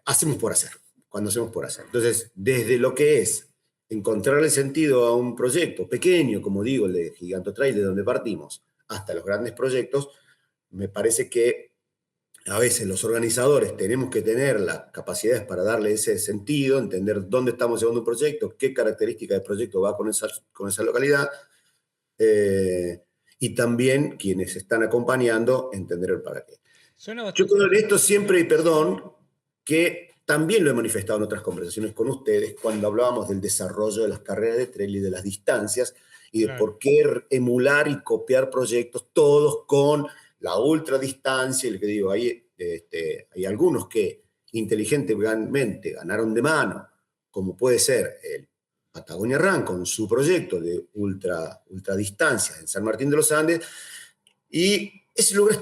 hacemos por hacer, Entonces, desde lo que es encontrar el sentido a un proyecto pequeño, como digo, el de Gigantotrail, de donde partimos, hasta los grandes proyectos, me parece que a veces los organizadores tenemos que tener las capacidades para darle ese sentido, entender dónde estamos llevando un proyecto, qué característica de proyecto va con esa localidad, y también quienes están acompañando entender el para qué. Yo creo en esto siempre, y perdón, que también lo he manifestado en otras conversaciones con ustedes, cuando hablábamos del desarrollo de las carreras de trail y de las distancias, y de por qué emular y copiar proyectos todos con la ultradistancia, y lo que digo, hay algunos que inteligentemente ganaron de mano, como puede ser el Patagonia Run con su proyecto de ultradistancia en San Martín de los Andes, y ese lugar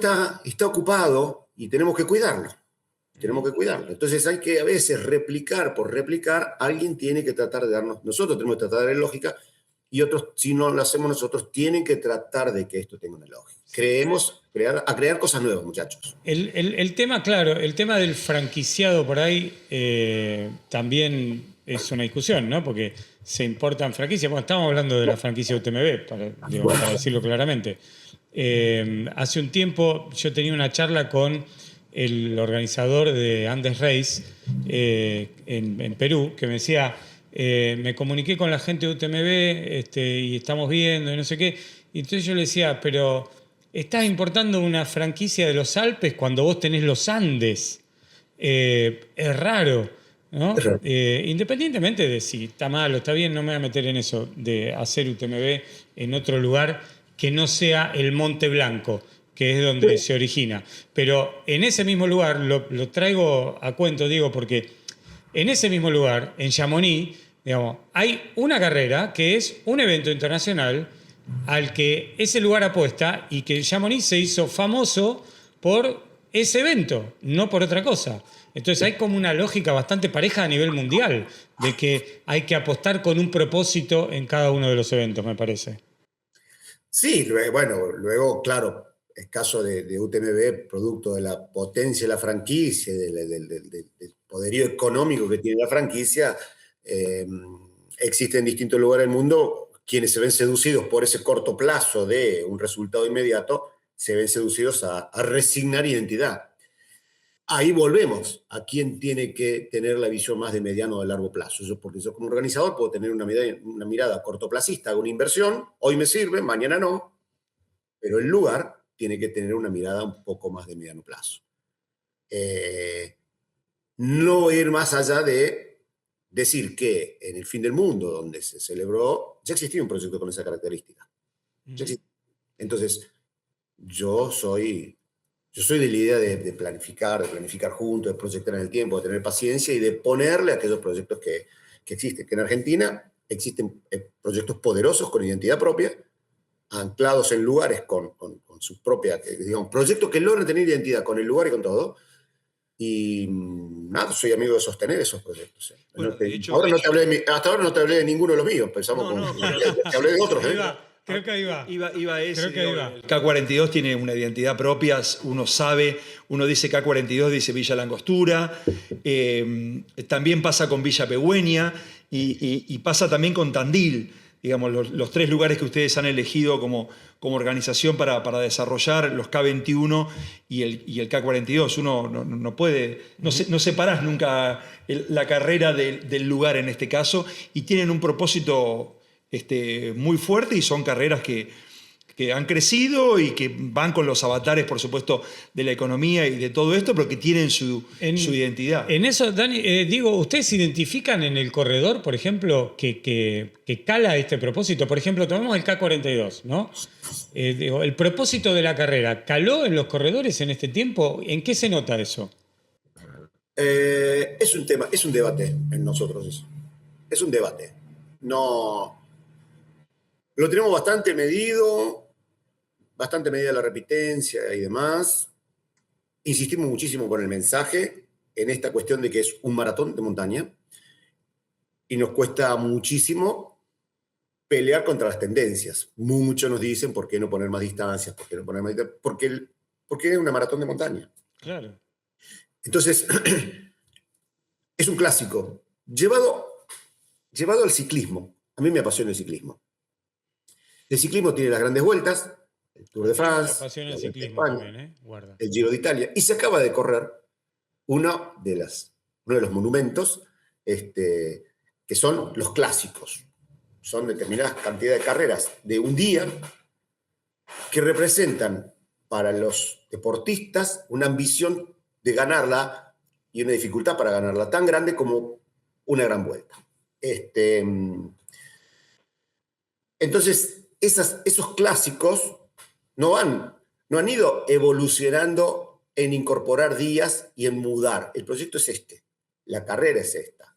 está ocupado y tenemos que cuidarlo. Entonces hay que a veces replicar por replicar, alguien tiene que tratar de darnos, nosotros tenemos que tratar de dar lógica, y otros, si no lo hacemos nosotros, tienen que tratar de que esto tenga una lógica. Crear cosas nuevas, muchachos. El tema, claro, el tema del franquiciado por ahí también es una discusión, ¿no? Porque se importan franquicias. Bueno, estamos hablando de la franquicia UTMB, para decirlo claramente. Hace un tiempo yo tenía una charla con el organizador de Andes Race en Perú, que me decía, me comuniqué con la gente de UTMB y estamos viendo y no sé qué. Y entonces yo le decía, pero estás importando una franquicia de los Alpes cuando vos tenés los Andes. Es raro, ¿no? Independientemente de si está mal o está bien, no me voy a meter en eso de hacer UTMB en otro lugar que no sea el Monte Blanco, que es donde se origina. Pero en ese mismo lugar, lo traigo a cuento, digo, porque en ese mismo lugar, en Chamonix, digamos, hay una carrera que es un evento internacional al que ese lugar apuesta, y que Chamonix se hizo famoso por ese evento, no por otra cosa. Entonces hay como una lógica bastante pareja a nivel mundial de que hay que apostar con un propósito en cada uno de los eventos, me parece. Sí, luego, claro, el caso de UTMB, producto de la potencia de la franquicia, del poderío económico que tiene la franquicia, existen en distintos lugares del mundo quienes se ven seducidos por ese corto plazo de un resultado inmediato, se ven seducidos a resignar identidad. Ahí volvemos a quién tiene que tener la visión más de mediano o de largo plazo. Porque yo como organizador puedo tener una mirada cortoplacista, hago una inversión, hoy me sirve, mañana no, pero el lugar tiene que tener una mirada un poco más de mediano plazo. No ir más allá de decir que en el fin del mundo, donde se celebró, ya existía un proyecto con esa característica. Entonces, yo soy de la idea de planificar juntos, de proyectar en el tiempo, de tener paciencia y de ponerle a aquellos proyectos que existen. Que en Argentina existen proyectos poderosos con identidad propia, anclados en lugares con su propia, digamos, proyectos que logran tener identidad con el lugar y con todo. Y nada, soy amigo de sostener esos proyectos. Bueno, hasta ahora no te hablé de ninguno de los míos, pensamos te hablé de otros. Creo que ahí va. Iba ese. Creo que ahí va. El K42 tiene una identidad propia, uno sabe, uno dice K42, dice Villa Langostura, también pasa con Villa Pegüeña y pasa también con Tandil, digamos, los 3 lugares que ustedes han elegido como organización para desarrollar los K21 y el K42. Uno no separás nunca la carrera del lugar en este caso, y tienen un propósito muy fuerte, y son carreras que han crecido y que van con los avatares, por supuesto, de la economía y de todo esto, pero que tienen su identidad. En eso, Dani, digo, ¿ustedes identifican en el corredor, por ejemplo, que cala este propósito? Por ejemplo, tomemos el K42, ¿no? Digo, el propósito de la carrera, ¿caló en los corredores en este tiempo? ¿En qué se nota eso? Es un tema, es un debate en nosotros eso. Es un debate. No... Lo tenemos bastante medida la repitencia y demás. Insistimos muchísimo con el mensaje en esta cuestión de que es un maratón de montaña, y nos cuesta muchísimo pelear contra las tendencias. Muchos nos dicen, ¿por qué no poner más distancias? ¿Por qué no poner más distancias? Porque es una maratón de montaña. Claro. Entonces, es un clásico. Llevado al ciclismo. A mí me apasiona el ciclismo. El ciclismo tiene las grandes vueltas, el Tour de France, Me apasiona el ciclismo España, también, Guarda. el Giro de Italia, y se acaba de correr uno de los monumentos que son los clásicos. Son determinadas cantidades de carreras de un día que representan para los deportistas una ambición de ganarla y una dificultad para ganarla tan grande como una gran vuelta. Entonces, esos clásicos no han ido evolucionando en incorporar días y en mudar. El proyecto es la carrera es esta.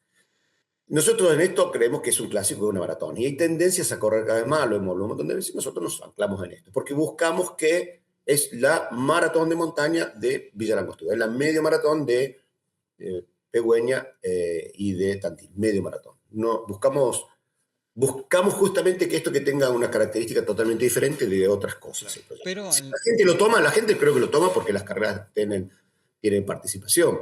Nosotros en esto creemos que es un clásico de una maratón, y hay tendencias a correr cada vez más, lo hemos hablado un montón de veces, nosotros nos anclamos en esto, porque buscamos que es la maratón de montaña de Villa Langostura, es la medio maratón de Pegüeña y de Tandil, medio maratón. No, buscamos justamente que esto que tenga una característica totalmente diferente de otras cosas. Pero si la gente lo toma, la gente creo que lo toma porque las carreras tienen participación.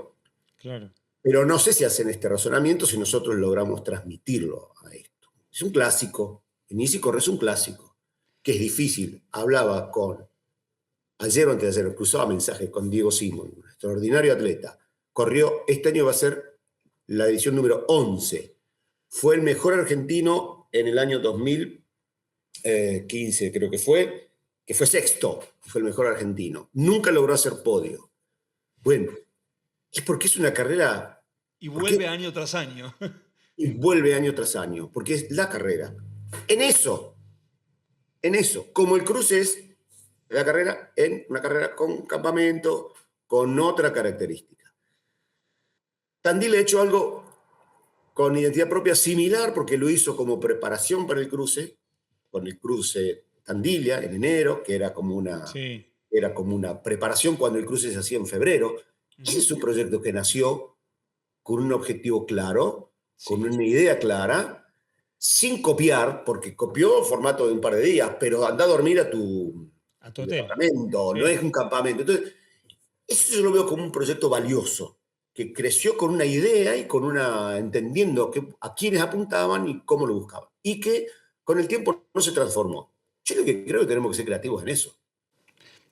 Claro. Pero no sé si hacen este razonamiento si nosotros logramos transmitirlo a esto. Es un clásico. Inicia y corre es un clásico, que es difícil. Hablaba ayer o antes de ayer, cruzaba mensajes con Diego Simón, un extraordinario atleta. Corrió, este año va a ser la edición número 11. Fue el mejor argentino en el año 2015, creo que fue sexto, fue el mejor argentino. Nunca logró hacer podio. Bueno, es porque es una carrera... Y vuelve año tras año. Y vuelve año tras año, porque es la carrera. En eso, como el cruce es la carrera, en una carrera con campamento, con otra característica. Tandil ha hecho algo con identidad propia similar, porque lo hizo como preparación para el cruce, con el cruce Tandilia en enero, que era como una preparación cuando el cruce se hacía en febrero. Ese es un proyecto que nació con un objetivo claro, con una idea clara, sin copiar, porque copió formato de un par de días, pero anda a dormir a tu departamento, no es un campamento. Entonces, eso yo lo veo como un proyecto valioso, que creció con una idea y entendiendo a quiénes apuntaban y cómo lo buscaban. Y que con el tiempo no se transformó. Yo creo que tenemos que ser creativos en eso.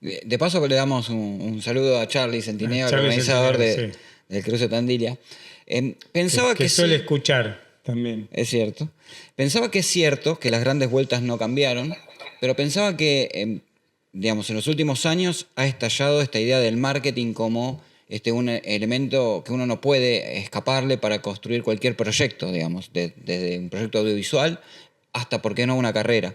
De paso, le damos un saludo a Charlie Centineo, el organizador del cruce Tandilia. Pensaba que suele escuchar también. Es cierto. Pensaba que es cierto que las grandes vueltas no cambiaron, pero pensaba que digamos, en los últimos años ha estallado esta idea del marketing como un elemento que uno no puede escaparle para construir cualquier proyecto, digamos, desde un proyecto audiovisual hasta, ¿por qué no?, una carrera.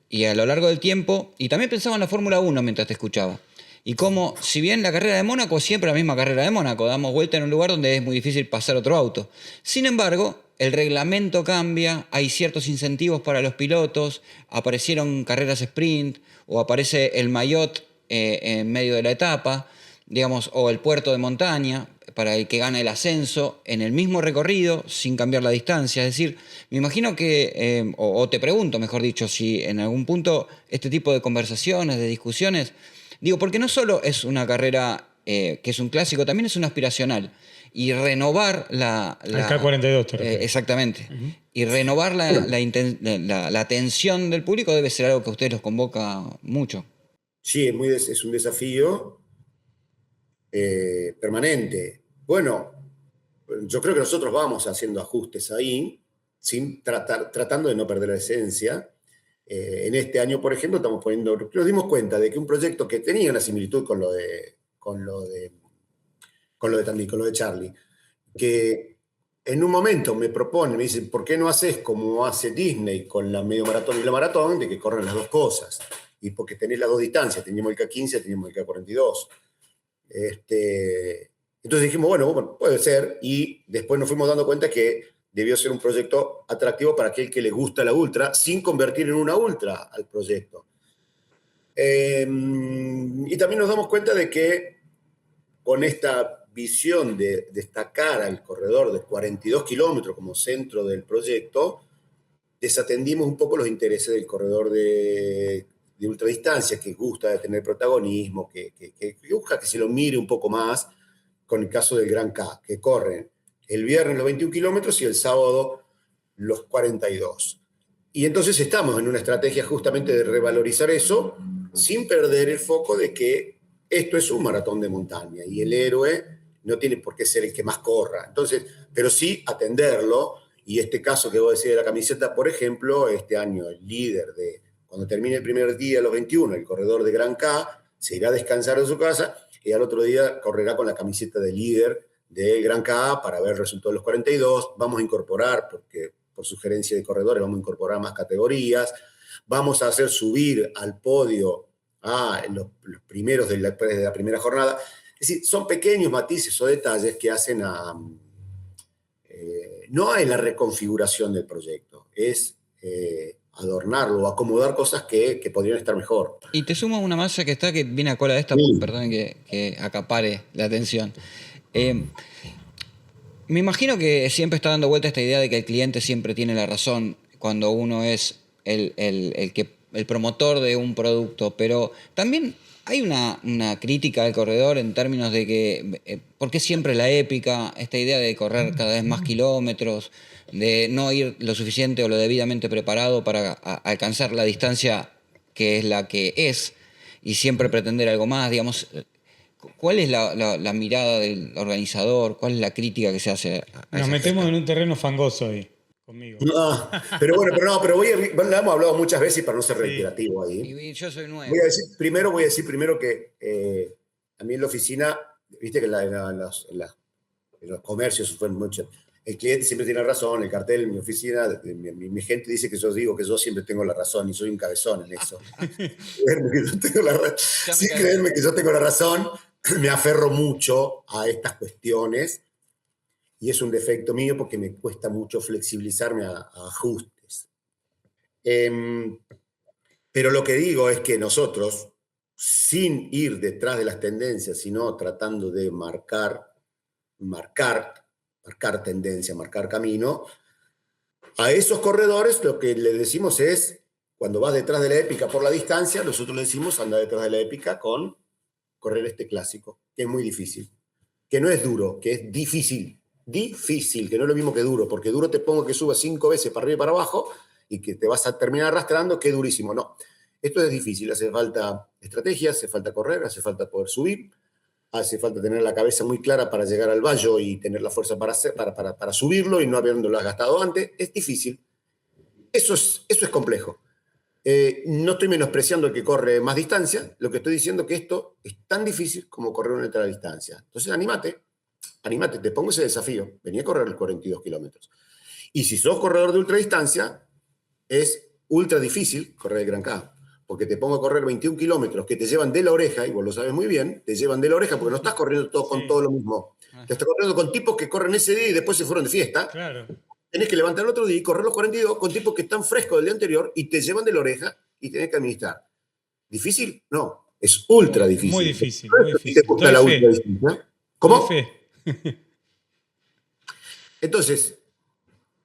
Y a lo largo del tiempo, y también pensaba en la Fórmula 1 mientras te escuchaba, y como, si bien la carrera de Mónaco es siempre la misma carrera de Mónaco, damos vuelta en un lugar donde es muy difícil pasar otro auto. Sin embargo, el reglamento cambia, hay ciertos incentivos para los pilotos, aparecieron carreras sprint, o aparece el maillot en medio de la etapa, digamos, o el puerto de montaña para el que gana el ascenso en el mismo recorrido sin cambiar la distancia. Es decir, me imagino que, o te pregunto, mejor dicho, si en algún punto este tipo de conversaciones, de discusiones, digo, porque no solo es una carrera que es un clásico, también es una aspiracional. Y renovar la El K42 te refieres. exactamente. Y renovar la atención del público debe ser algo que a ustedes los convoca mucho. Sí, es un desafío permanente. Bueno, yo creo que nosotros vamos haciendo ajustes ahí, tratando de no perder la esencia. En este año, por ejemplo, nos dimos cuenta de que un proyecto que tenía una similitud con lo de Charlie, que en un momento me dicen, ¿por qué no haces como hace Disney con la medio maratón y la maratón, de que corren las dos cosas? Y porque tenés las dos distancias, teníamos el K15, teníamos el K42. Entonces dijimos, bueno, puede ser, y después nos fuimos dando cuenta que debió ser un proyecto atractivo para aquel que le gusta la ultra, sin convertir en una ultra al proyecto. Y también nos damos cuenta de que con esta visión de destacar al corredor de 42 kilómetros como centro del proyecto, desatendimos un poco los intereses del corredor de ultradistancia, que gusta de tener protagonismo, que busca que se lo mire un poco más, con el caso del Gran K, que corren el viernes los 21 kilómetros y el sábado los 42. Y entonces estamos en una estrategia justamente de revalorizar eso, sin perder el foco de que esto es un maratón de montaña y el héroe no tiene por qué ser el que más corra. Entonces, pero sí atenderlo, y este caso que vos decís de la camiseta, por ejemplo, este año el líder de, cuando termine el primer día, los 21, el corredor de Gran K, se irá a descansar en su casa y al otro día correrá con la camiseta de líder del Gran K para ver el resultado de los 42. Vamos a incorporar, porque por sugerencia de corredores, vamos a incorporar más categorías. Vamos a hacer subir al podio a los primeros de la primera jornada. Es decir, son pequeños matices o detalles que hacen no es la reconfiguración del proyecto, es adornarlo, acomodar cosas que podrían estar mejor. Y te sumo una masa que viene a cola de esta, sí. Perdón que acapare la atención. Me imagino que siempre está dando vuelta esta idea de que el cliente siempre tiene la razón cuando uno es el promotor de un producto, pero también hay una crítica al corredor en términos de que, ¿por qué siempre la épica? Esta idea de correr cada vez más kilómetros, de no ir lo suficiente o lo debidamente preparado para alcanzar la distancia que es la que es y siempre pretender algo más, digamos. ¿Cuál es la mirada del organizador? ¿Cuál es la crítica que se hace a Nos metemos en un terreno fangoso ahí, conmigo. No, pero lo hemos hablado muchas veces para no ser reiterativo ahí. Y yo soy nuevo. Voy a decir primero que a mí en la oficina, viste que en los comercios fue mucho. El cliente siempre tiene razón, el cartel en mi oficina, mi gente dice que yo digo que yo siempre tengo la razón y soy un cabezón en eso. Créanme que yo tengo la razón, me aferro mucho a estas cuestiones y es un defecto mío porque me cuesta mucho flexibilizarme a ajustes. Pero lo que digo es que nosotros, sin ir detrás de las tendencias, sino tratando de marcar tendencia, marcar camino, a esos corredores lo que le decimos es, cuando vas detrás de la épica por la distancia, nosotros le decimos anda detrás de la épica con correr este clásico, que es muy difícil, que no es duro, que es difícil, que no es lo mismo que duro, porque duro te pongo que subas 5 veces para arriba y para abajo y que te vas a terminar arrastrando, que es durísimo. No, esto es difícil, hace falta estrategia, hace falta correr, hace falta poder subir, hace falta tener la cabeza muy clara para llegar al vallo y tener la fuerza para subirlo y no habiéndolo gastado antes. Es difícil. Eso es complejo. No estoy menospreciando el que corre más distancia, lo que estoy diciendo es que esto es tan difícil como correr una ultradistancia. Entonces, anímate, te pongo ese desafío, vení a correr los 42 kilómetros. Y si sos corredor de ultradistancia, es ultra difícil correr el Gran K, porque te pongo a correr 21 kilómetros que te llevan de la oreja, y vos lo sabes muy bien, te llevan de la oreja porque no estás corriendo todo, con todo lo mismo. Te estás corriendo con tipos que corren ese día y después se fueron de fiesta. Claro. Tenés que levantar el otro día y correr los 42 con tipos que están frescos del día anterior y te llevan de la oreja y tenés que administrar. ¿Difícil? No, es ultra difícil. Muy difícil, muy difícil. ¿Te gusta la ultra distancia? ¿Cómo? Doy fe. Entonces,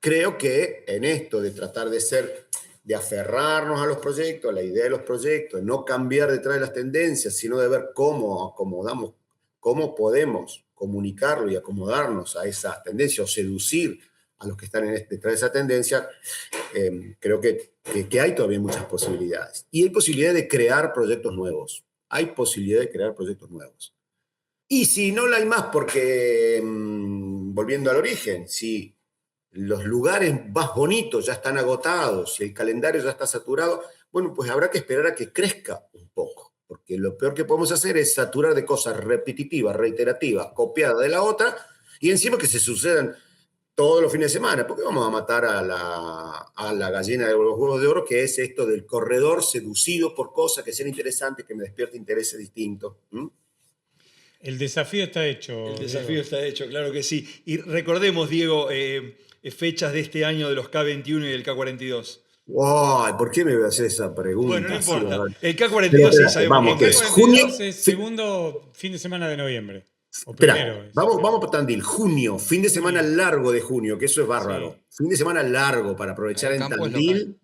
creo que en esto de tratar de aferrarnos a los proyectos, a la idea de los proyectos, no cambiar detrás de las tendencias, sino de ver cómo podemos comunicarlo y acomodarnos a esas tendencias o seducir a los que están detrás de esa tendencia, creo que hay todavía muchas posibilidades. Y hay posibilidad de crear proyectos nuevos. Y si no la hay más porque, volviendo al origen, si los lugares más bonitos ya están agotados, si el calendario ya está saturado, bueno, pues habrá que esperar a que crezca un poco, porque lo peor que podemos hacer es saturar de cosas repetitivas, reiterativas, copiadas de la otra, y encima que se sucedan todos los fines de semana, porque vamos a matar a la gallina de los huevos de oro, que es esto del corredor seducido por cosas que sean interesantes, que me despierten intereses distintos. El desafío está hecho. El desafío está hecho, claro que sí. Y recordemos, Diego, fechas de este año de los K21 y del K42. Wow, ¿por qué me voy a hacer esa pregunta? Bueno, no importa. El K42 sí sabemos vamos, que que es junio. Segundo fin de semana de noviembre. Espera, vamos por Tandil. Junio, fin de semana largo de junio, que eso es bárbaro. Sí. Fin de semana largo para aprovechar en Tandil,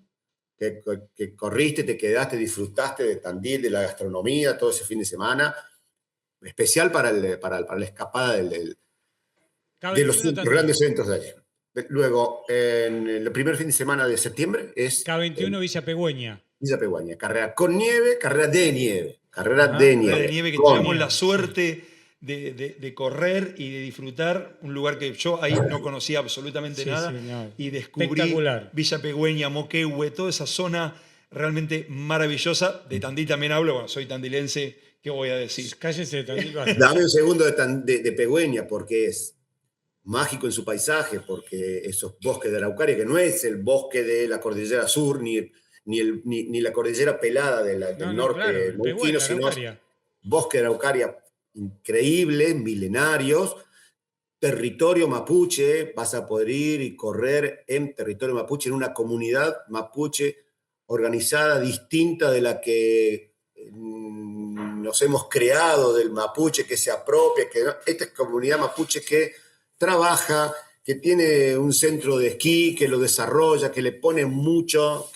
que corriste, te quedaste, disfrutaste de Tandil, de la gastronomía, todo ese fin de semana. Especial para la escapada de los grandes eventos de allí. Luego, en el primer fin de semana de septiembre es... K21 Villa Pegüeña. Villa Pegüeña. Carrera con nieve, carrera de nieve. Carrera de nieve que tuvimos la suerte de correr y de disfrutar. Un lugar que yo ahí no conocía absolutamente nada. Sí, no. Y descubrí Villa Pegüeña, Moquehue, toda esa zona realmente maravillosa. De Tandil también hablo, bueno, soy tandilense, ¿qué voy a decir? Cállese de Tandil. Dame un segundo de Pegüeña, porque es mágico en su paisaje, porque esos bosques de Araucaria, que no es el bosque de la Cordillera Sur, ni la Cordillera Pelada del norte neuquino, sino bosque de Araucaria increíbles, milenarios, territorio mapuche, vas a poder ir y correr en territorio mapuche, en una comunidad mapuche organizada, distinta de la que nos hemos creado, del mapuche que se apropia, esta comunidad mapuche que trabaja, que tiene un centro de esquí, que lo desarrolla, que le pone mucho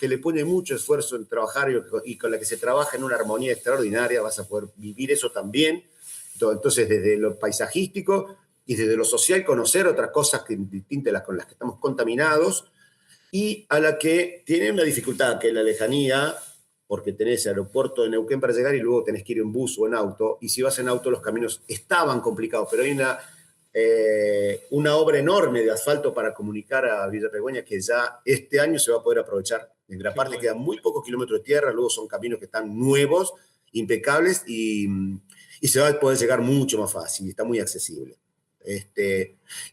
esfuerzo en trabajar y con la que se trabaja en una armonía extraordinaria, vas a poder vivir eso también. Entonces, desde lo paisajístico y desde lo social, conocer otras cosas distintas con las que estamos contaminados, y a la que tiene una dificultad, que es la lejanía, porque tenés el aeropuerto de Neuquén para llegar y luego tenés que ir en bus o en auto, y si vas en auto los caminos estaban complicados, pero hay una obra enorme de asfalto para comunicar a Villa Pegüeña que ya este año se va a poder aprovechar. En gran parte quedan muy pocos kilómetros de tierra, luego son caminos que están nuevos, impecables, y se va a poder llegar mucho más fácil, está muy accesible.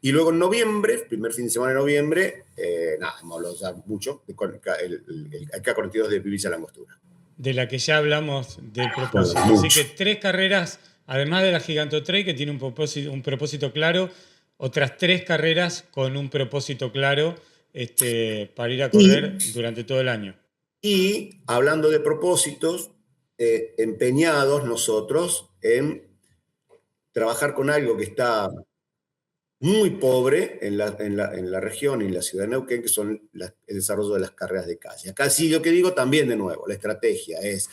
Y luego en noviembre, primer fin de semana de noviembre, hemos hablado ya mucho, el K42 de Villa Langostura. De la que ya hablamos del propósito. Así que 3 carreras, además de la Giganto Trail, que tiene un propósito claro, otras 3 carreras con un propósito claro para ir a correr durante todo el año. Y hablando de propósitos, empeñados nosotros en trabajar con algo que está muy pobre en la región y en la ciudad de Neuquén, que son el desarrollo de las carreras de calle. Acá sí, lo que digo también de nuevo, la estrategia es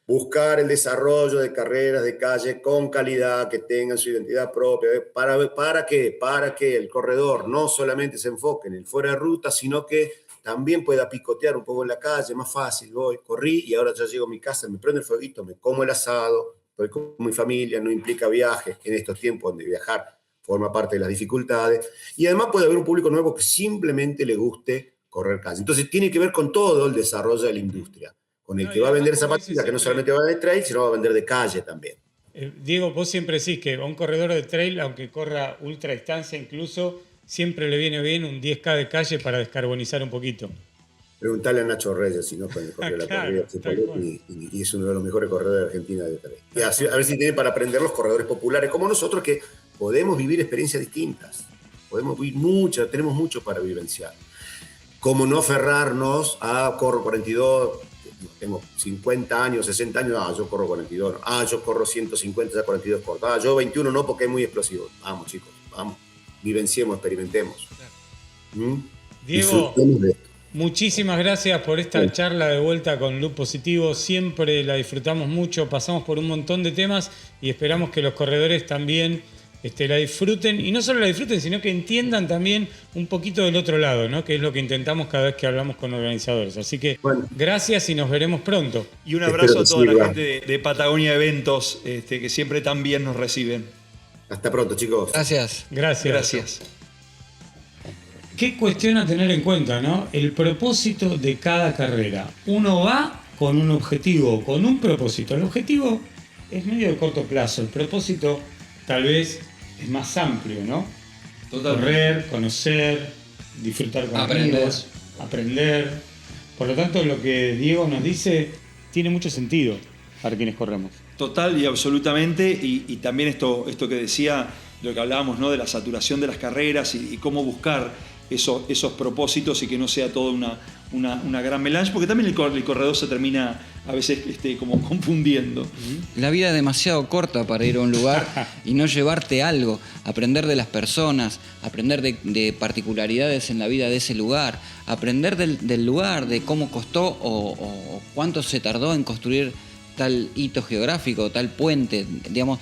buscar el desarrollo de carreras de calle con calidad, que tengan su identidad propia. ¿Para qué? Para que el corredor no solamente se enfoque en el fuera de ruta, sino que también pueda picotear un poco en la calle, más fácil. Corrí y ahora ya llego a mi casa, me prendo el fueguito, me como el asado, estoy con mi familia, no implica viajes en estos tiempos donde viajar forma parte de las dificultades. Y además puede haber un público nuevo que simplemente le guste correr calle. Entonces tiene que ver con todo el desarrollo de la industria. Con el que va a vender zapatillas, que no solamente va a vender trail, sino va a vender de calle también. Diego, vos siempre decís que a un corredor de trail, aunque corra ultra distancia incluso, siempre le viene bien un 10K de calle para descarbonizar un poquito. Preguntarle a Nacho Reyes, si no, con el correr la corrida y es uno de los mejores corredores de Argentina de trail. Y así, a ver si tienen para aprender los corredores populares, como nosotros, que podemos vivir experiencias distintas. Podemos vivir muchas, tenemos mucho para vivenciar. Como no aferrarnos a corro 42, tengo 50 años, 60 años, yo corro 42, yo corro 150, ya 42 corto, yo 21 no porque es muy explosivo. Vamos chicos, vamos, vivenciemos, experimentemos. Diego, muchísimas gracias por esta charla de vuelta con Loop Positivo, siempre la disfrutamos mucho, pasamos por un montón de temas y esperamos que los corredores también la disfruten, y no solo la disfruten, sino que entiendan también un poquito del otro lado, ¿no? Que es lo que intentamos cada vez que hablamos con organizadores. Así que gracias y nos veremos pronto. Y un abrazo a toda la gente de Patagonia Eventos, que siempre tan bien nos reciben. Hasta pronto, chicos. Gracias. ¿Qué cuestión a tener en cuenta, no? El propósito de cada carrera. Uno va con un objetivo, con un propósito. El objetivo es medio de corto plazo, el propósito tal vez es más amplio, ¿no? Totalmente. Correr, conocer, disfrutar con amigos, aprender. Por lo tanto, lo que Diego nos dice tiene mucho sentido para quienes corremos. Total y absolutamente, y también esto que decía, lo que hablábamos, ¿no? De la saturación de las carreras y cómo buscar esos propósitos y que no sea toda una gran melange, porque también el corredor se termina a veces como confundiendo. La vida es demasiado corta para ir a un lugar y no llevarte algo, aprender de las personas, aprender de particularidades en la vida de ese lugar, aprender del lugar, de cómo costó o cuánto se tardó en construir tal hito geográfico, tal puente, digamos,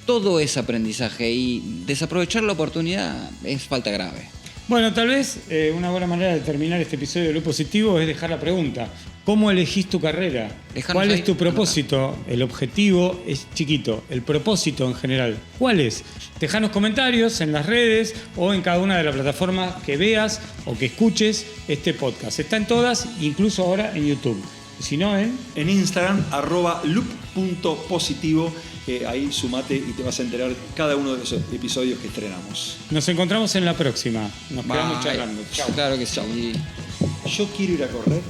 todo es aprendizaje y desaprovechar la oportunidad es falta grave. Bueno, tal vez una buena manera de terminar este episodio de Loop Positivo es dejar la pregunta. ¿Cómo elegís tu carrera? ¿Cuál es tu propósito? El objetivo es chiquito. El propósito en general, ¿cuál es? Dejanos comentarios en las redes o en cada una de las plataformas que veas o que escuches este podcast. Está en todas, incluso ahora en YouTube. Si no, en Instagram, @loop.positivo. Ahí sumate y te vas a enterar cada uno de los episodios que estrenamos. Nos encontramos en la próxima. Nos quedamos charlando. Chao. Claro que sí. Yo quiero ir a correr